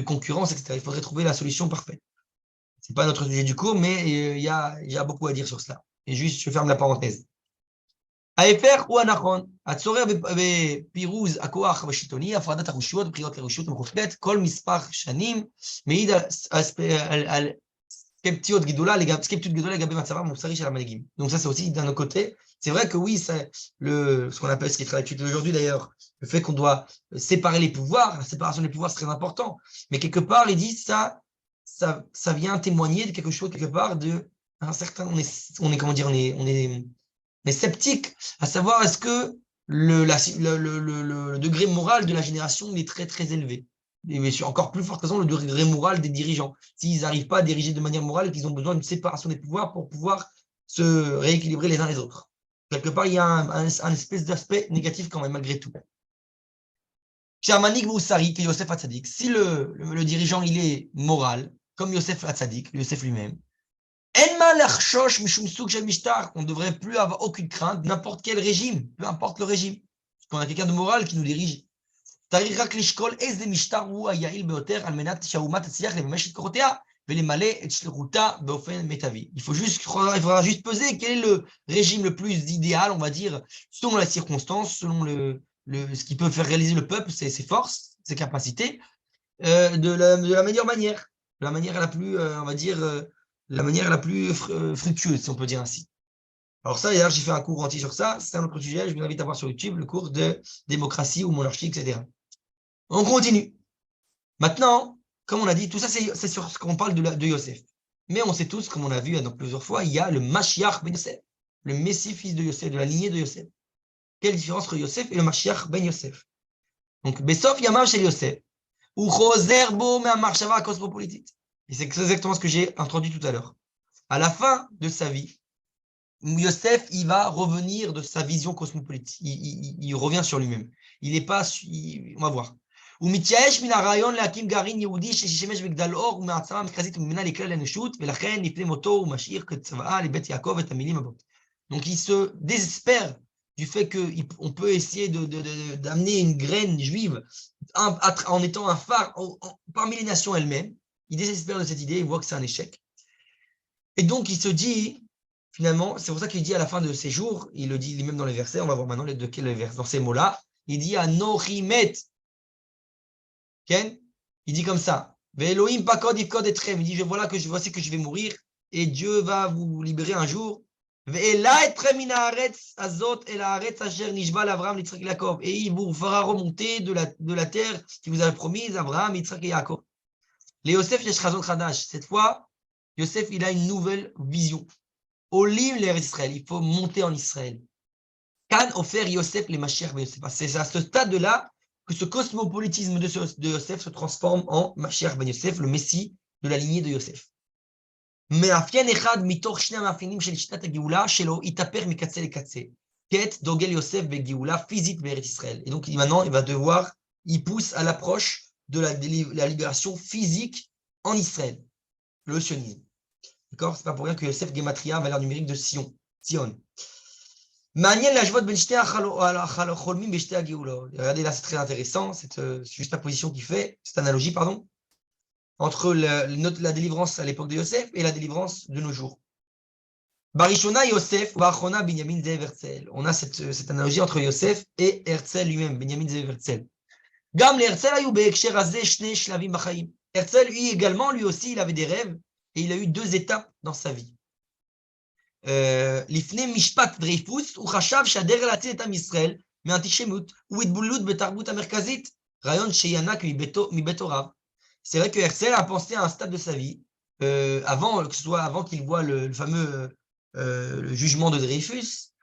concurrence, etc. Il faudrait trouver la solution parfaite. Ce n'est pas notre sujet du cours, mais il y a beaucoup à dire sur cela. Et juste, je ferme la parenthèse. ההפך הוא הנכון, הצורך בפירוז הכוח השלטוני, הפרדת הרשויות, בחירות לרשות המחוקקת, כל מספר שנים מעיד על סקפטיות גדולה לגבי מצבם המוסרי של המנהיגים. Donc ça c'est aussi d'un autre côté. C'est vrai que oui, ce qu'on appelle, ce qui est très actuel aujourd'hui d'ailleurs, le fait qu'on doit séparer les pouvoirs, la séparation des pouvoirs c'est très important, mais quelque part il dit ça vient témoigner de quelque chose, quelque part de un certain, on est comment dire, on est mais sceptique, à savoir est-ce que le degré moral de la génération est très très élevé. Et sur encore plus forte raison, le degré moral des dirigeants. S'ils n'arrivent pas à diriger de manière morale et qu'ils ont besoin d'une séparation des pouvoirs pour pouvoir se rééquilibrer les uns les autres. Quelque part, il y a un espèce d'aspect négatif quand même, malgré tout. Chez Amanik Moussari, que Yosef Hatzadik, si le dirigeant il est moral, comme Yosef Hatzadik, Yosef lui-même, on ne devrait plus avoir aucune crainte de n'importe quel régime, peu importe le régime. Parce qu'on a quelqu'un de moral qui nous dirige. Il faudra juste peser quel est le régime le plus idéal, on va dire, selon les circonstances, selon ce qui peut faire réaliser le peuple, ses forces, ses capacités, de la meilleure manière, de la manière la plus, on va dire, la manière la plus fructueuse, si on peut dire ainsi. Alors ça, d'ailleurs, j'ai fait un cours entier sur ça, c'est un autre sujet, je vous invite à voir sur YouTube le cours de démocratie ou monarchie, etc. On continue. Maintenant, comme on a dit, tout ça, c'est sur ce qu'on parle de Yosef. Mais on sait tous, comme on a vu plusieurs fois, il y a le Mashiach ben Yosef, le Messie fils de Yosef, de la lignée de Yosef. Quelle différence entre Yosef et le Mashiach ben Yosef? Donc, Besof Yamav chez Yosef, ou Choser bo me'amachshava cosmopolitite. Et c'est exactement ce que j'ai introduit tout à l'heure. À la fin de sa vie, Yosef, il va revenir de sa vision cosmopolite. Il revient sur lui-même. Il n'est pas... on va voir. ומתייאש מן הרעיון להקים גרעין יהודי שישמש מגדל אור ומעצמה המרכזית וממנה לכלל האנושות, ולכן מפני מותו הוא משאיר כצוואה לבית יעקב את המילים הבאות. Donc il se désespère du fait qu'on peut essayer d'amener une graine juive en étant un phare parmi les nations elles-mêmes. Il désespère de cette idée, il voit que c'est un échec. Et donc il se dit, finalement, c'est pour ça qu'il dit à la fin de ses jours, il le dit même dans les versets, on va voir maintenant de quel vers, dans ces mots-là, il dit à Nochimet. Il dit comme ça, Ve'Elohim pakod ifkod etrem. Il dit, voici que je vais mourir et Dieu va vous libérer un jour. Ve'ela etrem min haaretz azot el haaretz asher nishba l'Avraham, l'Yitzhak et Yaakov. Et il vous fera remonter de la terre qui vous avait promise Abraham, Yitzhak et Yaakov. Les Yosef Yesh Chazon Khadash. Cette fois, Yosef, il a une nouvelle vision. Olim l'Eretz Israël. Il faut monter en Israël. Kan offert Yosef les Mashiach ben Yosef. C'est à ce stade-là que ce cosmopolitisme de Yosef se transforme en Mashiach ben Yosef, le Messie de la lignée de Yosef. מאפיין אחד מתוך שני המאפיינים של שיטת הגאולה שלו התהפך מקצה לקצה. קט דוגל יוסף בגאולה פיזית בארץ ישראל. Et donc maintenant, il pousse à l'approche de la libération physique en Israël, le sionisme. D'accord? C'est pas pour rien que Yosef Gematria, valeur numérique de Sion. מעניין להשוות בין שתי החולמים בשתי הגאולות. Regardez là, c'est très intéressant, c'est juste la position qu'il fait, cette analogie, pardon, entre la délivrance à l'époque de Yosef et la délivrance de nos jours. Barishona Yosef, Barachona Binyamin Zev Herzl. On a cette analogie entre Yosef et Herzl lui-même, Binyamin Zev Herzl. Gam le Herzl ayu be'eksher hazeh shne shlavim b'chaim. Herzl, lui aussi, il avait des rêves et il a eu deux étapes dans sa vie. לפני משפט דרייפוס, הוא חשב שהדרך להציל את עם ישראל מאנטישמיות הוא התבוללות בתרבות המרכזית, רעיון שינק מבית הוריו. C'est vrai que Herzl a pensé à un stade de sa vie, avant qu'il voit le fameux le jugement de Dreyfus,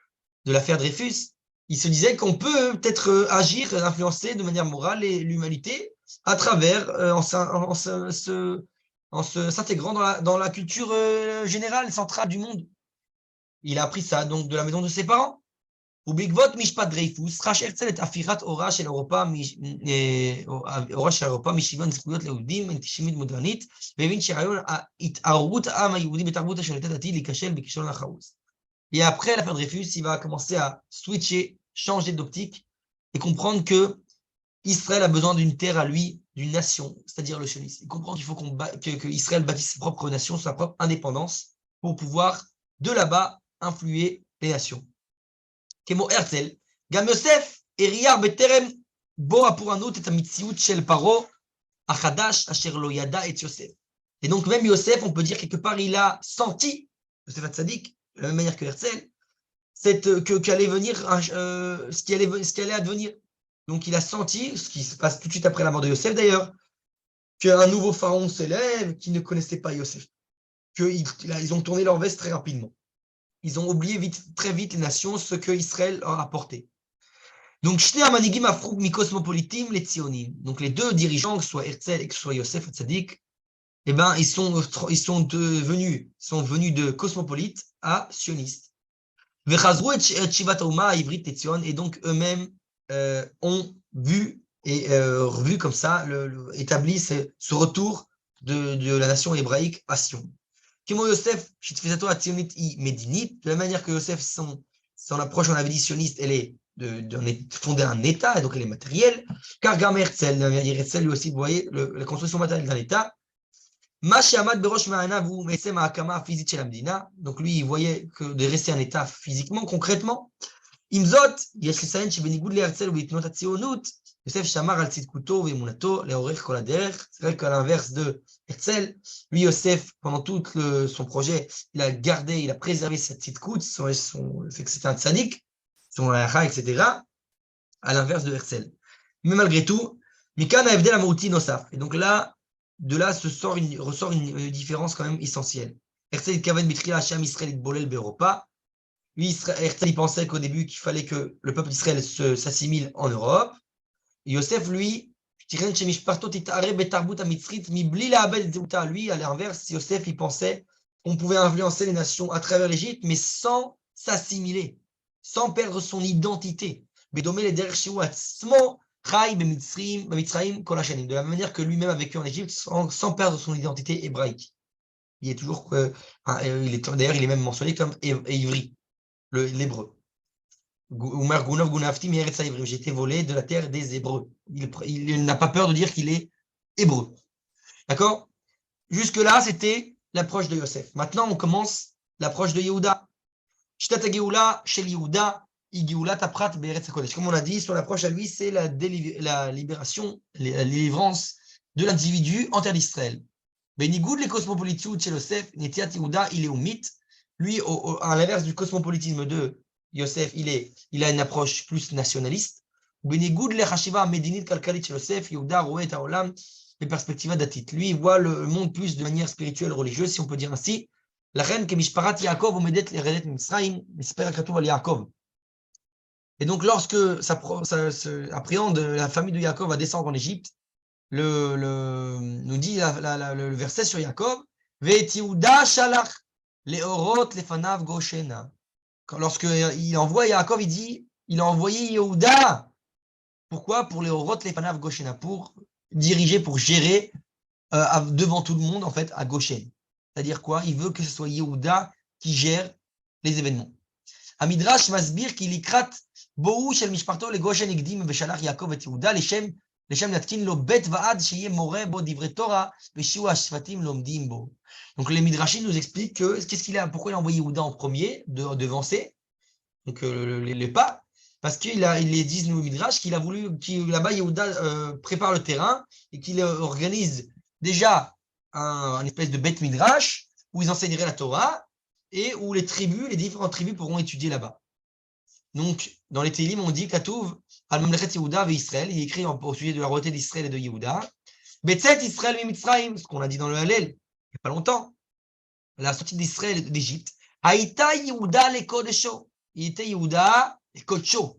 de l'affaire Dreyfus, il se disait qu'on peut peut-être agir, influencer de manière morale l'humanité à travers, en s'intégrant dans la culture générale, centrale du monde. Il a appris ça donc de la maison de ses parents. ובעקבות משפט דרייפוס חש הרצל את הפיכת אורה של אירופה משוויון זכויות ליהודים, אנטישמיות מודרנית, והבין שרעיון התערבות העם היהודי בתרבות השולטת עתיד להיכשל בכישלון החרוץ. Et après l'affaire Dreyfus, il va commencer à switcher, changer d'optique et comprendre que Israël a besoin d'une terre à lui, d'une nation, c'est-à-dire le sionisme. Il comprend qu'il faut que Israël bâtisse sa propre nation, sa propre indépendance, pour pouvoir de là-bas influer les nations. כמו הרצל, גם יוסף הריח בטרם בו הפורענות את המציאות של פרעה החדש אשר לא ידע את יוסף. Et donc même Yosef, on peut dire quelque part, il a senti, Yosef Hatzadik, de la même manière que Herzl, qu'allait venir, ce qui allait advenir. Donc il a senti, ce qui se passe tout de suite après la mort de Yosef d'ailleurs, qu'un nouveau pharaon s'élève qui ne connaissait pas Yosef. Ils ont tourné leur veste très rapidement. Ils ont oublié très vite les nations, ce que Israël leur a apporté. Donc, donc les deux dirigeants, que ce soit Herzl et que ce soit Yosef Hatzadik, eh ben, ils sont venus de cosmopolites à sionistes. Et donc eux-mêmes ont vu et revu comme ça, établi ce retour de la nation hébraïque à Sion. Comme Yosef, de la manière que Yosef, son approche, on avait dit sioniste, elle est de fonder un État, et donc elle est matérielle, car Gam Herzl, Herzl lui aussi, vous voyez, la construction matérielle d'un État, donc lui, il voyait que de rester un État physiquement, concrètement, Imzot, Yosef Shamar al Tzidkuto ve'emunato leorech kol haderech. C'est vrai qu'à l'inverse de Herzl, lui Yosef, pendant tout son projet, il a préservé sa tzidkut, le fait que c'était un tzaddik, son halakha, etc. À l'inverse de Herzl. Mais malgré tout, Mikan a evdel amouti nosaf. Et donc là, de là ressort une différence quand même essentielle. Herzl kaven bitria Hashem Israël bolel be'Europa. Lui, Herzl, il pensait qu'au début, qu'il fallait que le peuple d'Israël s'assimile en Europe. Yosef, lui, lui, à l'inverse, Yosef, il pensait qu'on pouvait influencer les nations à travers l'Égypte, mais sans s'assimiler, sans perdre son identité. De la même manière que lui-même a vécu en Égypte sans perdre son identité hébraïque. Il est toujours, d'ailleurs, il est même mentionné comme ivri, l'hébreu. J'ai été volé de la terre des Hébreux. Il n'a pas peur de dire qu'il est hébreu. D'accord? Jusque-là, c'était l'approche de Yosef. Maintenant, on commence l'approche de Yehuda. Comme on a dit, son approche à lui, c'est la libération, la délivrance de l'individu en terre d'Israël. Benigoud les cosmopolitisme chez Yosef, Netiat Yehuda, il est au mythe. Lui, à l'inverse du cosmopolitisme de Yosef, il a une approche plus nationaliste. Benigoud le Hashiva Medinit Kalkalit chez Yosef, Yehuda Roet Haolam, les perspectives datit. Lui, il voit le monde plus de manière spirituelle, religieuse, si on peut dire ainsi. La reine que Mishparat Yaakov omedet l'eredet Mitzrayim, Misper Katuv al Yaakov. Et donc, lorsque ça appréhende, la famille de Yaakov va descendre en Égypte, nous dit le verset sur Yaakov, Ve'et Yehuda shalach leorot lefanav goshena. Lorsqu'il envoie Yaakov, il dit, il a envoyé Yehuda. Pourquoi? Pour les orot lefanav goshena, pour diriger, pour gérer devant tout le monde, en fait, à Goshen. C'est-à-dire quoi? Il veut que ce soit Yehuda qui gère les événements. Amidrash masbir ki likrat bohu shel mishparto le Goshen igdim veshalach Yaakov et Yehuda leshem natkin lo bet vaad sheye more bo divrei Torah veshiu hashvatim lomdim bo. Donc les midrashim nous expliquent pourquoi il a envoyé Yehuda en premier, devancer, donc les pas, parce qu'ils disent nous midrash qu'il a voulu, là-bas Yehuda prépare le terrain et qu'il organise déjà un espèce de beth midrash où ils enseigneraient la Torah et où les différentes tribus pourront étudier là-bas. Donc, dans les Télim, on dit Katouv, Al-Mamlechet Yehuda ve Israël, il écrit au sujet de la royauté d'Israël et de Yehuda. Betzet Israël ve Mitzrayim, ce qu'on a dit dans le Hallel, il n'y a pas longtemps, la sortie d'Israël et d'Égypte. Haïta Yehuda le Kodesho, il était Yehuda le Kodsho,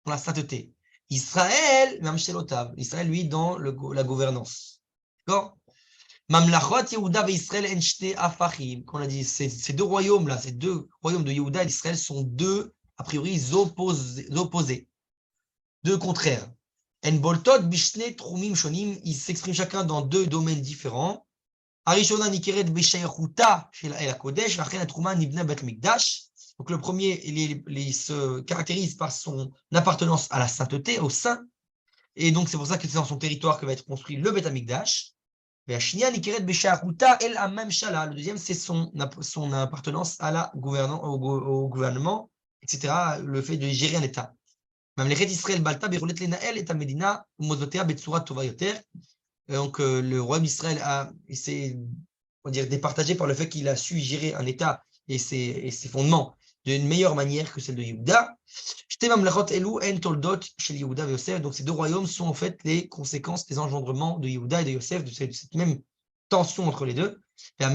pour la sainteté. Israël, même chez l'Otav, Israël, lui, dans la gouvernance. D'accord? Mamlachot Yehuda ve Israël enshte afachim, qu'on a dit, ces deux royaumes-là, ces deux royaumes de Yehuda et d'Israël sont deux, a priori, opposés, deux contraires. En boltot bishne trumim shonim, ils s'expriment chacun dans deux domaines différents. Arishona nikeret b'shaychuta shel el hakodesh, lachen truma nibna bet mikdash. Donc le premier, il se caractérise par son appartenance à la sainteté, au saint, et donc c'est pour ça que c'est dans son territoire que va être construit le Bet Hamikdash. Le deuxième, c'est son appartenance à au gouvernement, etc., le fait de gérer un État. Donc, le royaume d'Israël s'est départagé par le fait qu'il a su gérer un État et ses fondements d'une meilleure manière que celle de Yehuda. Donc ces deux royaumes sont en fait les conséquences des engendrements de Yehuda et de Yosef, de cette même tension entre les deux. Donc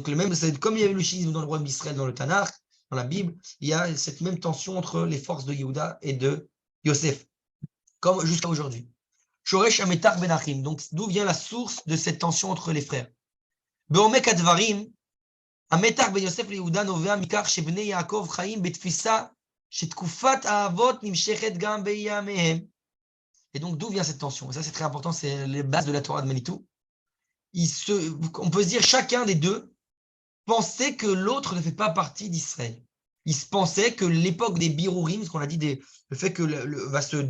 le même, comme il y avait le schisme dans le royaume d'Israël, dans le Tanakh, dans la Bible, il y a cette même tension entre les forces de Yehuda et de Yosef, comme jusqu'à aujourd'hui. Shoresh Ametar Ben Achim. Donc d'où vient la source de cette tension entre les frères? בעומק הדברים, המתח בין יוסף ליהודה נובע מכך שבני יעקב חיים בתפיסה שתקופת האבות נמשכת גם בימיהם. Et donc, d'où vient cette tension? Et ça, c'est très important, c'est les bases de la Torah de Manitou. On peut se dire, chacun des deux pensait que l'autre ne fait pas partie d'Israël. Il se pensait que l'époque des Birurim, ce qu'on a dit, le fait que va se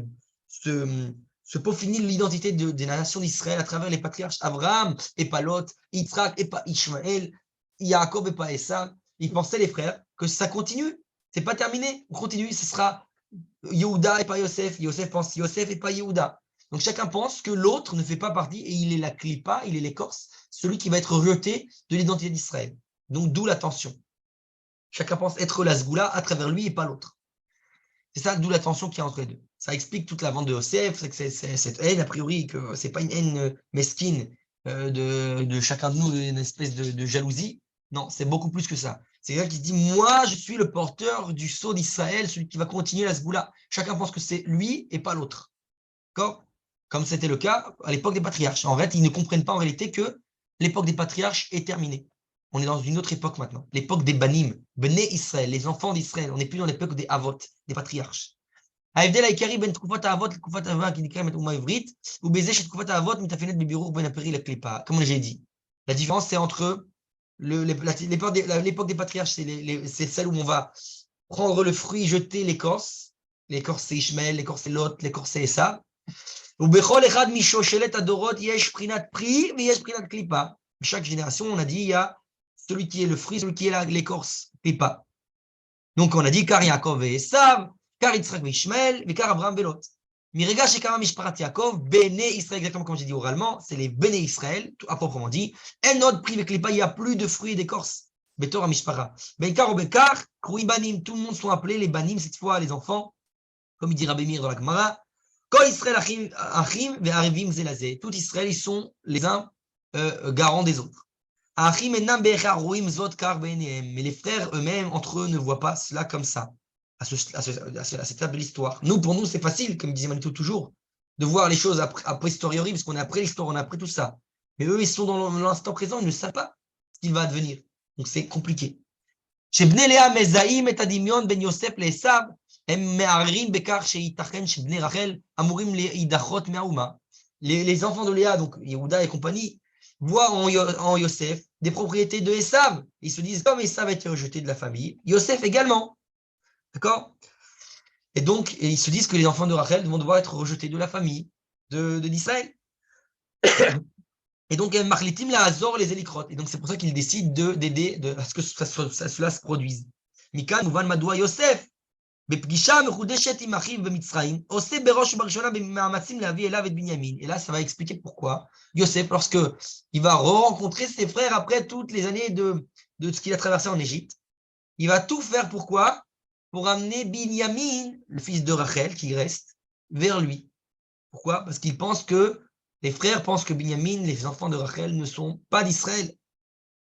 peaufiner l'identité de la nation d'Israël à travers les patriarches Abraham et pas Lot, Yitzhak et pas Ishmaël, Yaakov et pas Esav. Ils pensaient, les frères, que ça continue. C'est pas terminé. On continue. Ce sera Yehuda et pas Yosef. Yosef pense Yosef et pas Yehuda. Donc chacun pense que l'autre ne fait pas partie et il est la clipa, il est l'écorce, celui qui va être rejeté de l'identité d'Israël. Donc d'où la tension. Chacun pense être la Sgoula à travers lui et pas l'autre. C'est ça, d'où la tension qu'il y a entre les deux. Ça explique toute la vente de Yosef, c'est que c'est cette haine, a priori, que c'est pas une haine mesquine de chacun de nous, une espèce de jalousie. Non, c'est beaucoup plus que ça. C'est quelqu'un qui dit, moi, je suis le porteur du sceau d'Israël, celui qui va continuer la Sgoula. Chacun pense que c'est lui et pas l'autre. D'accord? Comme c'était le cas à l'époque des patriarches. En fait, ils ne comprennent pas en réalité que l'époque des patriarches est terminée. On est dans une autre époque maintenant, l'époque des Banim, Bnei Israël, les enfants d'Israël. On n'est plus dans l'époque des Avot, des patriarches. ההבדל העיקרי בין תקופת האבות לתקופת האבה, כי נקרא אומה עברית, הוא בזה שתקופת האבות מתאפיינת בבירור בין הפרי לקליפה, comme j'ai dit. La différence, c'est entre l'époque des patriarches, c'est celle où on va prendre le fruit, jeter l'écorce. L'écorce, c'est Ishmaël, l'écorce, c'est Lot, l'écorce, c'est Esav. ובכל אחד משושלת הדורות יש בחינת פרי ויש בחינת קליפה. Chaque génération, on a dit, il y a celui qui est le fruit, celui qui est l'écorce, klipa. Donc on a dit, car Yaakov et Esav, car Yitzhak et Ishmael, et car Abraham et Lot. Mirega shekama mishparat Yaakov, Béné Israël, exactement comme j'ai dit oralement, c'est les Béné Israël, à proprement dit. En autre privé klipa, il n'y a plus de fruits et d'écorce. Betor mishpara. Benkar ou Bekar, Kroui Banim, tout le monde sont appelés les Banim, cette fois les enfants, comme il dit Rabbi Meir dans la Gemara. Quand Israël Achim ve'arevim zelazé, tout Israël, ils sont les uns garants des autres. Achim enam be'echar roim zot kar be'enehem. Mais les frères eux-mêmes, entre eux, ne voient pas cela comme ça, à cette étape de l'histoire. Nous, pour nous, c'est facile, comme disait Manitou toujours, de voir les choses a posteriori, parce qu'on a appris l'histoire, on a appris tout ça. Mais eux, ils sont dans l'instant présent, ils ne savent pas ce qu'il va advenir. Donc, c'est compliqué. שבני לאה מזהים את הדמיון בין יוסף לעשיו, הם מערערים בכך שייתכן שבני רחל אמורים להידחות מהאומה. Les enfants de Léa, donc Yehuda et compagnie, voient en Yosef des propriétés de Esav. Ils se disent, comme Esav a été rejeté de la famille, Yosef également. D'accord? Et donc, ils se disent que les enfants de Rachel vont devoir être rejetés de la famille d'Israël. Et donc, Machlitim la Azor les Élicrotes. Et donc, c'est pour ça qu'ils décident d'aider à ce que cela se produise. Mikan, Mouvan Madoua Yosef, בפגישה מחודשת עם אחיו במצרים, עושה בראש ובראשונה במאמצים להביא אליו את בנימין. Et là, ça va expliquer pourquoi Yosef, lorsque il va rencontrer ses frères après toutes les années de ce qu'il a traversé en Égypte, il va tout faire pourquoi? Pour amener Binyamin, le fils de Rachel, qui reste, vers lui. Pourquoi? Parce qu'il pense que les frères pensent que Binyamin, les enfants de Rachel, ne sont pas d'Israël.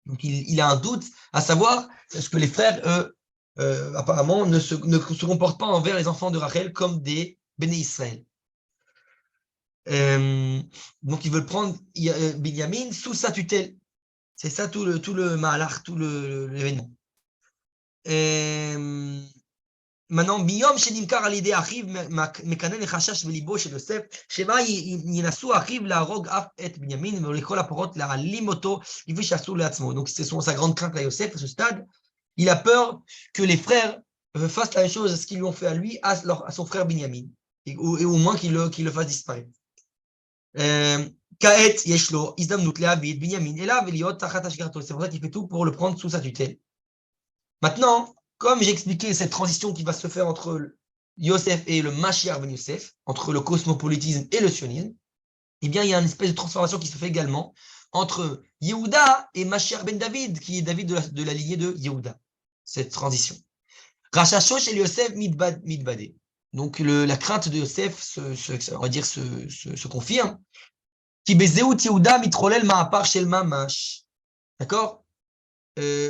Donc il a un doute à savoir est-ce que les frères, eux, apparemment, ne se comportent pas envers les enfants de Rachel comme des béné Israël. Donc ils veulent prendre Binyamin sous sa tutelle. C'est ça tout le malach, tout l'événement. maintenant, ביום שנמכר על ידי אחיו, מקנן לחשש בליבו של יוסף, שמה ינסו אחיו להרוג אף את בנימין, ולכל הפחות להעלים אותו, לפי שעשו לעצמו. Donc, c'est sa grande crainte à Yosef, à ce stade. Il a peur que les frères fassent la même chose à ce qu'ils lui ont fait à lui, à son frère Binyamin, et au moins qu'il le fasse disparaître. כעת יש לו הזדמנות להביא את בנימין אליו ולהיות תחת השגחתו. C'est pour ça qu'il fait tout pour le prendre sous sa tutelle. Maintenant, comme j'ai expliqué cette transition qui va se faire entre Yosef et le Mashiach ben Yosef, entre le cosmopolitisme et le sionisme, eh bien, il y a une espèce de transformation qui se fait également entre Yehuda et Mashiach ben David, qui est David de la lignée de Yehuda. Cette transition. Rachashosh et Yosef mitbadé. Donc, la crainte de Yosef, on va dire, se confirme. Qui bezeut Yehuda mitrolel ma'apar shel mamash. D'accord?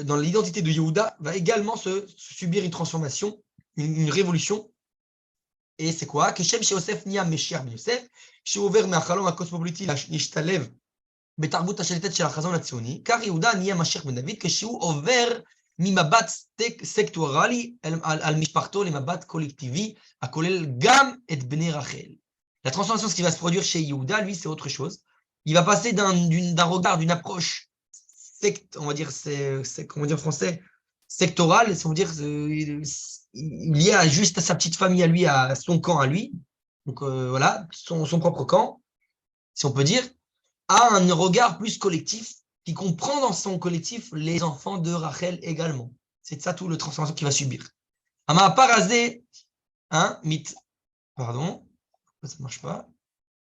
Dans l'identité de Yehuda, va également se subir une transformation, une révolution. Et c'est quoi? Keshem chez Yosef nia Meshiach ben Yosef, chez Over מהחלום הקוסמופוליטי להשתלב בתרבות השלטת של החזון הציוני, כך יהודה נהיה משיח בן דוד כשהוא עובר ממבט סקטורלי על משפחתו למבט קולקטיבי, הכולל גם את בני רחל. La transformation, ce qui va se produire chez Yehuda, lui, c'est autre chose. Il va passer d'un regard, d'une approche on va dire, c'est comment dire en français, sectoral, on va dire, lié à juste à sa petite famille à lui, à son camp à lui, donc voilà, son propre camp, si on peut dire, a un regard plus collectif qui comprend dans son collectif les enfants de Rachel également. C'est ça tout le transformation qu'il va subir. Ama parazé, hein, pardon, ça ne marche pas.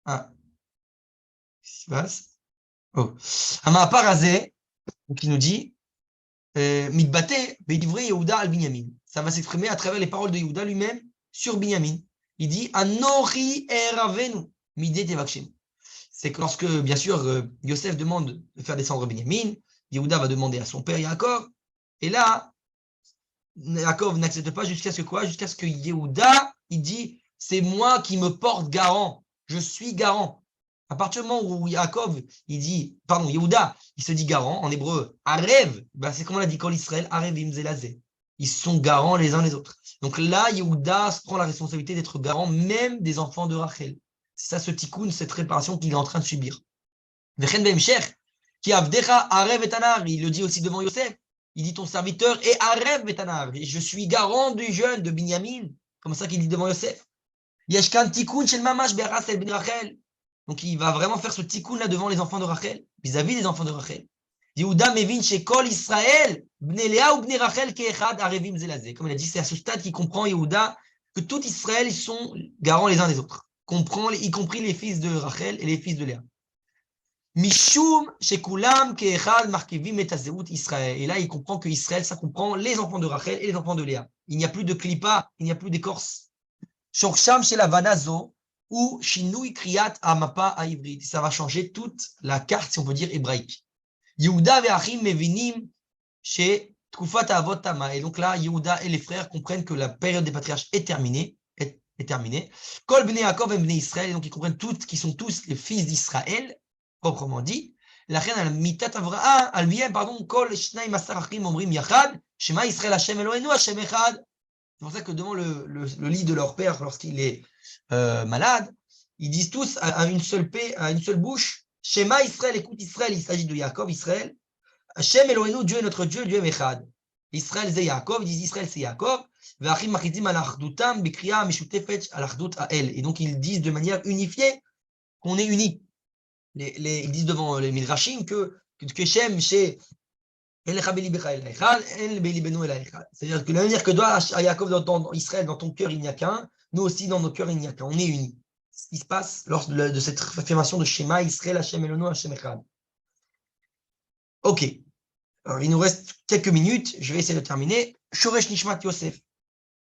Ah, qu'est-ce qui se passe? Oh. Ama parazé, donc il nous dit Mitbaté, Beidivri Yehuda al Binyamin. Ça va s'exprimer à travers les paroles de Yehuda lui-même sur Binyamin. Il dit Anori eravenu midet tevakshem. C'est que lorsque, bien sûr, Yosef demande de faire descendre Binyamin, Yehuda va demander à son père Yaakov, et là, Yaakov n'accepte pas jusqu'à ce que quoi? Jusqu'à ce que Yehuda, il dit c'est moi qui me porte garant, je suis garant. À partir du moment où Yaakov, il dit, pardon, Yehuda, il se dit garant, en hébreu, Arev, ben c'est comme on l'a dit, Kol Israël, Arev imzelazé. Ils sont garants les uns les autres. Donc là, Yehuda prend la responsabilité d'être garant même des enfants de Rachel. C'est ça ce tikkun, cette réparation qu'il est en train de subir. Vechen be'emshech, ki avdecha Arev et anar, il le dit aussi devant Yosef. Il dit ton serviteur est Arev et anar. Je suis garant du jeune de Binyamin. Comme ça qu'il dit devant Yosef. Yeshkan tikkun shel mamash be'aras el ben Rachel. Donc, il va vraiment faire ce tikkun là devant les enfants de Rachel, vis-à-vis des enfants de Rachel. Yehuda mevin chez Kol Israël, bnei Léa ou bnei Rachel ke'echad arevim zelazé. Comme il a dit, c'est à ce stade qu'il comprend Yehuda que tout Israël, ils sont garants les uns des autres. Comprend, y compris les fils de Rachel et les fils de Léa. Mishum shekulam ke'echad markivim et azeut Israël. Et là, il comprend que Israël, ça comprend les enfants de Rachel et les enfants de Léa. Il n'y a plus de klipa, il n'y a plus d'écorce. Shorsham shel havana zo. ou Shinui Kriyat Amapa à hybride. Ça va changer toute la carte, si on peut dire, hébraïque. Yehuda ve'achim mevinim chez Tkufat Avot Tama. Et donc là, Yehuda et les frères comprennent que la période des patriarches est terminée. Kol bnei Yaakov et bnei Israël. Et donc ils comprennent toutes, qui sont tous les fils d'Israël, proprement dit. La reine al mitat Avraham, al miyem, pardon, Kol shnai masar achim omrim yachad, Shema Israël Hashem Eloheinu Hashem Echad. C'est pour ça que devant le lit de leur père, lorsqu'il est malade, ils disent tous à une seule bouche, Shema Israël, écoute Israël, il s'agit de Yaakov, Israël. Hashem Eloheinu, Dieu est notre Dieu, Dieu est Echad. Israël c'est Yaakov, ils disent Israël c'est Yaakov. Ve'achim machidim al achdutam bikriya mishutefet al achdut ha'el. Et donc ils disent de manière unifiée qu'on est unis. Ils disent devant les Midrashim que Shem chez c'est-à-dire que la manière que doit à Yaakov dans Israël, dans ton cœur, il n'y a qu'un, nous aussi dans nos cœurs, il n'y a qu'un. On est unis. Ce qui se passe lors de cette affirmation de Shema, Israël, Hashem Eloheinu, Hashem Echad. Ok. Alors, il nous reste quelques minutes. Je vais essayer de terminer. Shoresh Nishmat Yosef.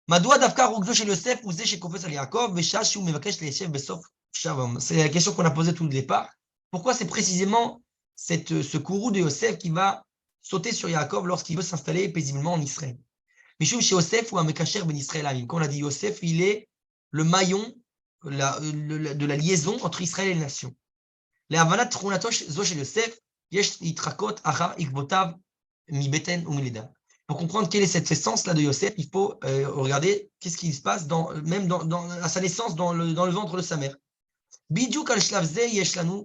Madoua Davka Rogzo chez Yosef, Ouzé chez Kofes al Yaakov, Veshash ou Mevakesh Leeshev Besof Shavam. C'est la question qu'on a posée tout le départ. Pourquoi c'est précisément ce courroux de Yosef qui va sauter sur Yaakov lorsqu'il veut s'installer paisiblement en Israël? Mishum chez Yosef ou un Mekacher ben Israël Amim. Quand on a dit Yosef, il est le maillon de la liaison entre Israël et les nations. Les Havanat Trunatosh Zo chez Yosef, Yesh Itrakot Achar Ikvotav Mi Beten ou Mileda. Pour comprendre quelle est cette essence-là de Yosef, il faut regarder qu'est-ce qui se passe même à sa naissance dans le ventre de sa mère. Bidjuk al Shlav Ze Yesh Lanu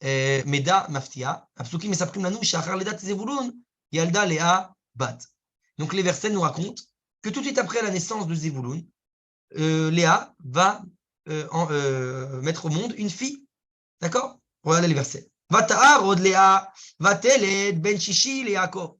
Meda Maftia, Apsukim Mesaprim Lanu Shachar Ledat Zevulun Yalda Lea Bat. Donc les versets nous racontent que tout de suite après la naissance de Zevulun, Léa va mettre au monde une fille. D'accord? Regardez les versets. Vata'ar od Léa, Vateled ben Shishi Léakov.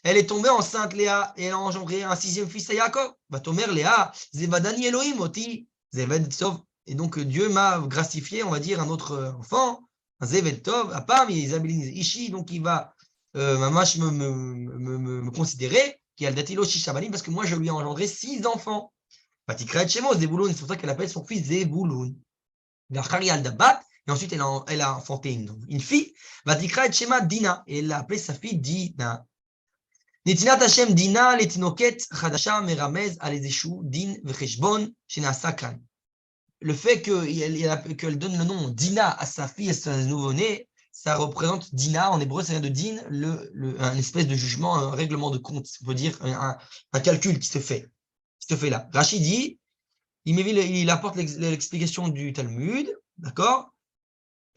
Elle est tombée enceinte, Léa, et elle a engendré un 6e fils à Yaakov. Vatomer Léa, Zevadani Elohim oti, Zeved Tov. Et donc Dieu m'a gracifié, on va dire, un autre enfant, un Zeved Tov, Apam, Isabilin Ishi, donc il va mamash me considérer, qui a le datilo Shishabanim, parce que moi je lui ai engendré 6 enfants. Vatikra Shemo, Zevulun, c'est pour ça qu'elle appelle son fils Zevulun. Gachari al-Dabat, et ensuite elle a enfanté une fille. Vatikra Shema Dina, et elle a appelé sa fille Dina. Nitinat Hashem Dina letinoket chadasha meramez alezeshu din vecheshbon shenasa kan. Le fait qu'elle donne le nom Dina à sa fille et à son nouveau-né, ça représente Dina, en hébreu ça vient de din, un espèce de jugement, un règlement de compte, on peut dire un calcul qui se fait là. Rachid dit, il apporte l'explication du Talmud, d'accord?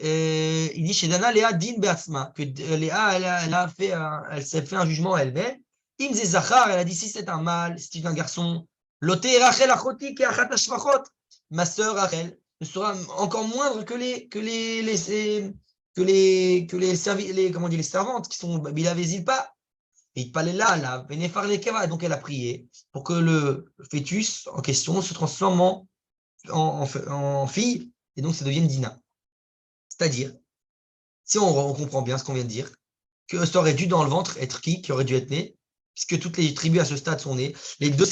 Il dit chez Dana Léa din beatzma, que Léa elle s'est fait un jugement elle-même. Im ze zachar, elle a dit si c'est un mâle, si c'est un garçon, loté Rachel achoti ki achat hashvachot, ma sœur Rachel ne sera encore moindre que les servantes qui sont Bila Vézilpa. Et il parlait là, Vénéfar les Keva, donc elle a prié pour que le fœtus en question se transforme en fille, et donc ça devienne Dina. C'est-à-dire, si on comprend bien ce qu'on vient de dire, que ça aurait dû dans le ventre être qui aurait dû être né, puisque toutes les tribus à ce stade sont nées. Les deux,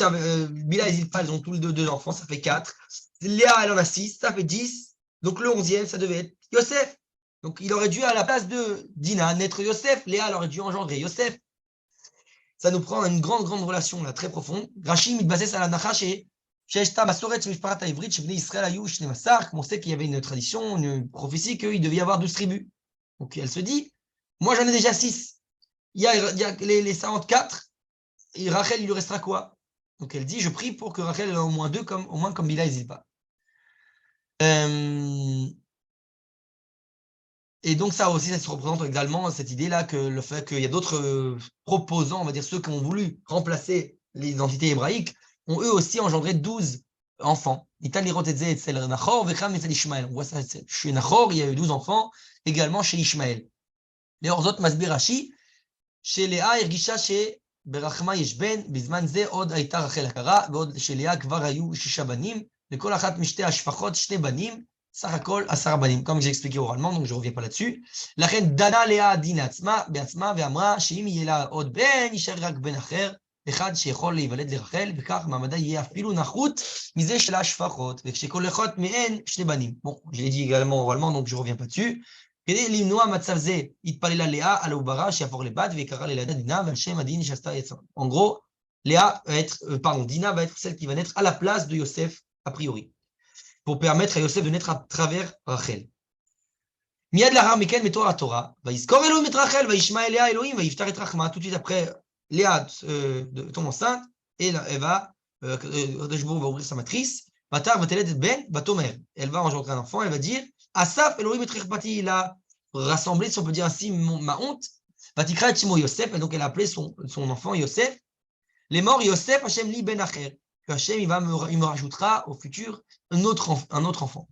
Bila et Zilpa, elles ont tous les deux enfants, ça fait 4. Léa, elle en a 6, ça fait 10. Donc le 11e, ça devait être Yosef. Donc il aurait dû, à la place de Dina, naître Yosef. Léa, elle aurait dû engendrer Yosef. Ça nous prend une grande relation là, très profonde. Rachid mitbasses à la nachash et on sait qu'il y avait une tradition, une prophétie qu'il devait y avoir 12 tribus. Donc elle se dit, moi j'en ai déjà 6. Il y a les 54, et Rachel, il lui restera quoi? Donc elle dit, je prie pour que Rachel ait au moins 2, au moins comme Bila et Zilpa. Et donc ça aussi, ça se représente également cette idée-là, que le fait qu'il y a d'autres proposants, on va dire ceux qui ont voulu remplacer les identités hébraïques, ont eux aussi engendré 12 enfants. On voit ça chez Nachor, il y a eu 12 enfants, également chez Ishmaël. Les Orzot Masbir Rashi, chez Léa, Irgisha, chez Berachma Yeshben, Bizman Ze, Od Aïta Rachel Akara, Od chez Léa, Kvar Ayu, Shisha Banim, Lekol Achat Mishte Ashfachot, Shne Banim, Sarakol Asar Banim, comme j'ai expliqué oralement, donc je ne reviens pas là-dessus. La reine Dana Léa Dinatzma, Beatzma, Veamra, Sheim Yela Od Ben, Isher Rak Ben Acher, אחד שיכול להיוולד לרחל, וכך מעמדה יהיה אפילו נחות מזה של השפחות, וכשכל אחד מהן שני בנים. Bon, je l'ai dit également oralement, donc je ne reviens pas dessus. כדי למנוע מצב זה, התפללה לאה על העוברה שיהפוך לבת, ויקרא לילדה דינה, ועל שם הדין שעשתה יצר. En gros, Léa va être, Dina va être celle qui va naître à la place de Yosef, a priori, pour permettre à Yosef de naître à travers Rachel. מיד לאחר מכן מתואר התורה, ויזכור אלוהים את רחל, וישמע אליה אלוהים, ויפתח את רחמה. Tout de suite après, Léa tombe enceinte, et elle va, Kadosh Baruch va ouvrir sa matrice, Vatar ותלד בן, ותאמר. Elle va engendrer un enfant, elle va dire, Asaf Elohim et Chirpati, il a rassemblé, si on peut dire ainsi, ma honte, Vatikra et Shimo Yosef, et donc elle a appelé son enfant Yosef. Les morts, Yosef, Hachem li ben acher. Hachem, il me rajoutera au futur un autre enfant.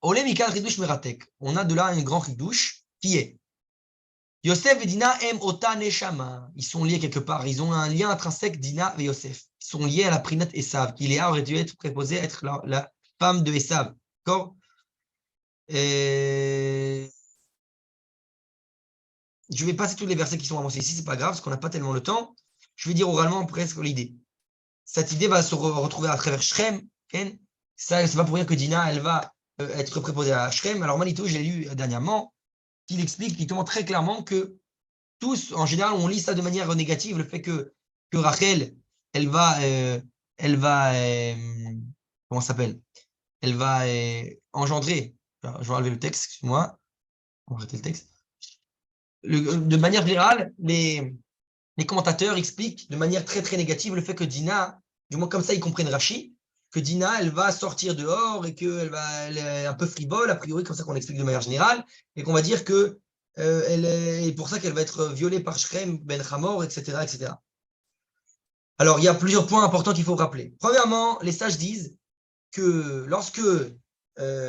Olé Mikal Ridouche Meratek. On a de là un grand ridouche qui est Yosef et Dina em ota neshama. Ils sont liés quelque part. Ils ont un lien intrinsèque, Dina et Yosef. Ils sont liés à la Prinat Esav, qui Léa aurait dû être préposée à être la femme de Esav. D'accord? Je vais passer tous les versets qui sont avancés ici, c'est pas grave, parce qu'on n'a pas tellement le temps. Je vais dire oralement presque l'idée. Cette idée va se retrouver à travers Shrem. Ça, c'est pas pour rien que Dina, elle va être préposée à Shrem. Alors, Manito, j'ai lu dernièrement qu'il explique, qu'il te montre très clairement que tous, en général, on lit ça de manière négative, le fait que Rachel, elle va comment ça s'appelle? Elle va engendrer. Je vais enlever le texte, excuse-moi. On va arrêter le texte. De manière générale, les commentateurs expliquent de manière très très négative le fait que Dina, du moins comme ça ils comprennent Rashi, que Dina elle va sortir dehors et qu'elle elle est un peu frivole, a priori comme ça qu'on explique de manière générale, et qu'on va dire que elle est pour ça qu'elle va être violée par Shrem, Ben Hamor, etc., etc. Alors il y a plusieurs points importants qu'il faut rappeler. Premièrement, les sages disent que lorsque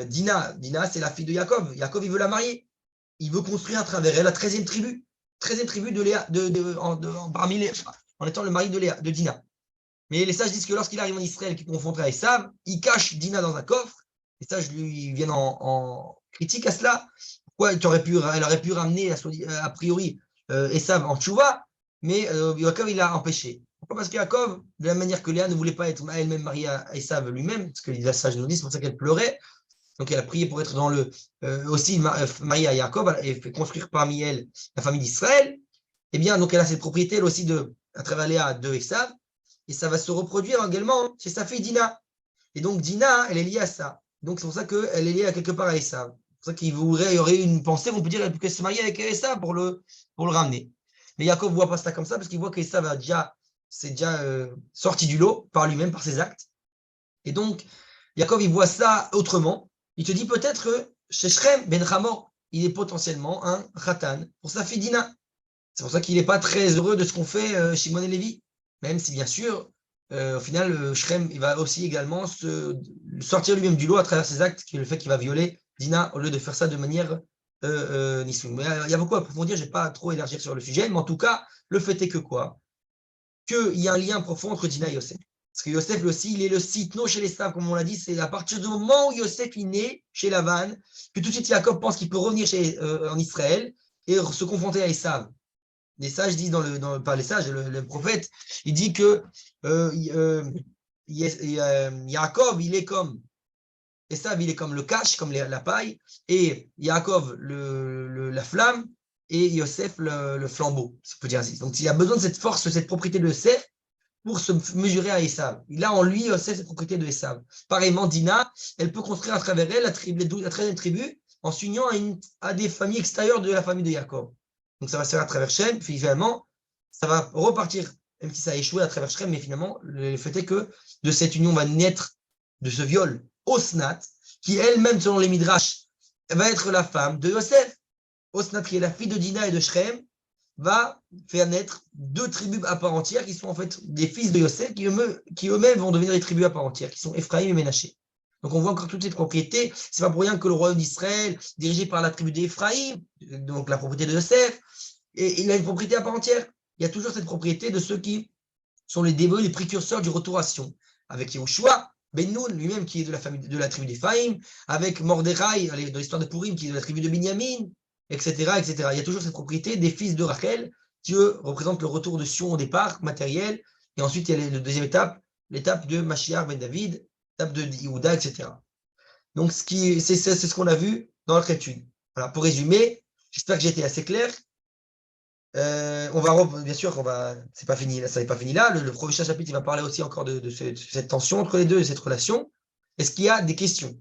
Dina c'est la fille de Yaakov, Yaakov il veut la marier, il veut construire à travers elle la 13e tribu de Léa, parmi les, en étant le mari de Dina. Mais les sages disent que lorsqu'il arrive en Israël, qu'il est confronté à Esav, il cache Dina dans un coffre. Les sages lui viennent en critique à cela. Pourquoi elle aurait pu ramener, a priori, Esav en tchouva, mais Yaakov, il l'a empêché. Pourquoi? Parce que Yaakov, de la manière que Léa ne voulait pas être elle-même mariée à Esav lui-même, parce que les sages nous disent, c'est pour ça qu'elle pleurait. Donc, elle a prié pour être aussi mariée à Yaakov et fait construire parmi elle la famille d'Israël. Eh bien, donc, elle a cette propriété, elle aussi, à travers Léa, de Esav. Et ça va se reproduire également chez sa fille Dina. Et donc, Dina, elle est liée à ça. Donc, c'est pour ça qu'elle est liée à quelque part à Esav. C'est pour ça qu'il y aurait une pensée, on peut dire, qu'elle peut se marier avec Esav pour le ramener. Mais Yaakov ne voit pas ça comme ça parce qu'il voit qu'Esav c'est déjà sorti du lot par lui-même, par ses actes. Et donc, Yaakov, il voit ça autrement. Il te dit peut-être que chez Shrem, Ben Hamor, il est potentiellement un Khatan pour sa fille Dina. C'est pour ça qu'il n'est pas très heureux de ce qu'on fait Shimon et Lévi. Même si, bien sûr, au final, Shrem il va aussi également sortir lui-même du lot à travers ses actes, qui est le fait qu'il va violer Dina au lieu de faire ça de manière nissoun. Mais il y a beaucoup à approfondir, je ne vais pas trop élargir sur le sujet, mais en tout cas, le fait est que quoi? Qu'il y a un lien profond entre Dina et Yosef. Parce que Yosef, lui aussi, il est le sitno chez les Sav, comme on l'a dit, c'est à partir du moment où Yosef est né chez Lavan, que tout de suite Jacob pense qu'il peut revenir en Israël et se confronter à Esav. Les sages disent, pas les sages, le prophète, il dit que Yaakov, il est comme Esav, il est comme le cache, comme la paille, et Yaakov, la flamme, et Yosef, le flambeau, si on peut dire ainsi. Donc, il a besoin de cette force, cette propriété de Yosef, pour se mesurer à Esav. Il a en lui cette propriété de Esav. Pareillement, Dina, elle peut construire à travers elle la 13e tribu en s'uniant à des familles extérieures de la famille de Yaakov. Donc ça va se faire à travers Shem, puis finalement, ça va repartir, même si ça a échoué à travers Shem, mais finalement, le fait est que de cette union va naître de ce viol, Osnat, qui elle-même, selon les Midrash, va être la femme de Yosef. Osnat, qui est la fille de Dina et de Shrem, va faire naître 2 tribus à part entière qui sont en fait des fils de Yosef qui eux-mêmes vont devenir des tribus à part entière, qui sont Ephraim et Ménaché. Donc on voit encore toute cette propriété. C'est pas pour rien que le royaume d'Israël, dirigé par la tribu d'Ephraim, donc la propriété de Yosef, et il a une propriété à part entière. Il y a toujours cette propriété de ceux qui sont les dévots, les précurseurs du retour à Sion. Avec Yehoshua, Ben Nun, lui-même qui est de la tribu d'Ephraim, avec Mordechai, dans l'histoire de Purim, qui est de la tribu de Binyamin, etc., etc. Il y a toujours cette propriété des fils de Rachel Dieu représente le retour de Sion au départ, matériel, et ensuite il y a la deuxième étape, l'étape de Mashiach ben David, l'étape de Yehuda, etc. Donc c'est ce qu'on a vu dans notre étude. Voilà, pour résumer, j'espère que j'ai été assez clair. Bien sûr, c'est pas fini, ça n'est pas fini là. Le prochain chapitre, il va parler aussi encore de cette tension entre les deux, de cette relation. Est-ce qu'il y a des questions?